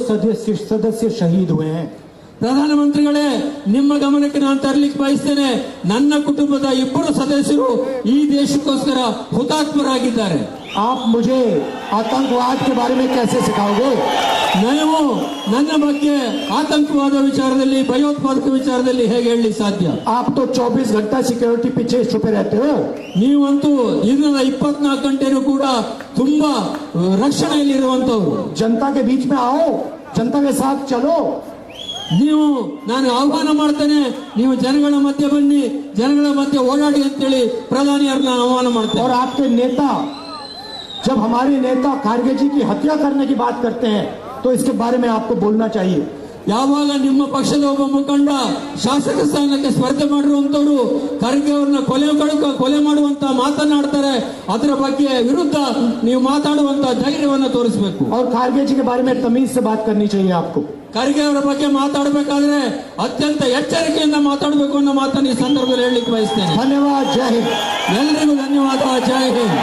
सदस्य शहीद हुए हैं. ಪ್ರಧಾನಮಂತ್ರಿಗಳೇ, ನಿಮ್ಮ ಗಮನಕ್ಕೆ ನಾನು ತರಲಿಕ್ಕೆ ಬಯಸ್ತೇನೆ, ನನ್ನ ಕುಟುಂಬದ 2 ಸದಸ್ಯರು ಈ ದೇಶಕ್ಕೋಸ್ಕರ ಹುತಾತ್ಮರಾಗಿದ್ದಾರೆ. आप मुझे आतंकवाद के बारे में कैसे सिखाओगे? ನೀವು ನನ್ನ ಬಗ್ಗೆ ಆತಂಕವಾದ ವಿಚಾರದಲ್ಲಿ, ಭಯೋತ್ಪಾದಕ ವಿಚಾರದಲ್ಲಿ ಹೇಗೆ ಹೇಳಲಿಕ್ಕೆ ಸಾಧ್ಯ? आप तो 24 घंटा सिक्योरिटी पीछे छुपे रहते हो. ನೀವಂತೂ ಇದನ್ನ 24 ಗಂಟೆನೂ ಕೂಡ ತುಂಬಾ ರಕ್ಷಣೆಯಲ್ಲಿ ಇರುವಂತವ್ರು. जनता के बीच में आओ, जनता के साथ चलो. ನೀವು, ನಾನು ಆಹ್ವಾನ ಮಾಡ್ತೇನೆ, ನೀವು ಜನಗಳ ಮಧ್ಯೆ ಬನ್ನಿ, ಜನಗಳ ಮಧ್ಯೆ ಓಡಾಡಿ ಅಂತೇಳಿ ಪ್ರಧಾನಿಯವ್ರನ್ನ ಆಹ್ವಾನ ಮಾಡ್ತೇನೆ. और आपके नेता, जब हमारे नेता खारगे जी की हत्या करने की बात करते हैं तो इसके बारे में आपको बोलना चाहिए. ಯಾವಾಗ ನಿಮ್ಮ ಪಕ್ಷದ ಒಬ್ಬ ಮುಖಂಡ ಶಾಸಕ ಸ್ಥಾನಕ್ಕೆ ಸ್ಪರ್ಧೆ ಮಾಡಿರುವಂತವರು ಖರ್ಗೆ ಅವ್ರನ್ನ ಕೊಲೆ ಮಾಡುವಂತ ಮಾತನಾಡ್ತಾರೆ, ಅದರ ಬಗ್ಗೆ ವಿರುದ್ಧ ನೀವು ಮಾತಾಡುವಂತ ಧೈರ್ಯವನ್ನು ತೋರಿಸಬೇಕು. और खारगे जी के बारे में तमीज से बात करनी चाहिए आपको. ಖರ್ಗೆ ಅವರ ಬಗ್ಗೆ ಮಾತಾಡಬೇಕಾದ್ರೆ ಅತ್ಯಂತ ಎಚ್ಚರಿಕೆಯಿಂದ ಮಾತಾಡಬೇಕು ಅನ್ನೋ ಮಾತನ್ನು ಈ ಸಂದರ್ಭದಲ್ಲಿ ಹೇಳಲಿಕ್ಕೆ ಬಯಸ್ತೇನೆ. धन्यवाद. जय हिंद. ಎಲ್ಲರಿಗೂ ಧನ್ಯವಾದ. ಜೈ ಹಿಂದ್.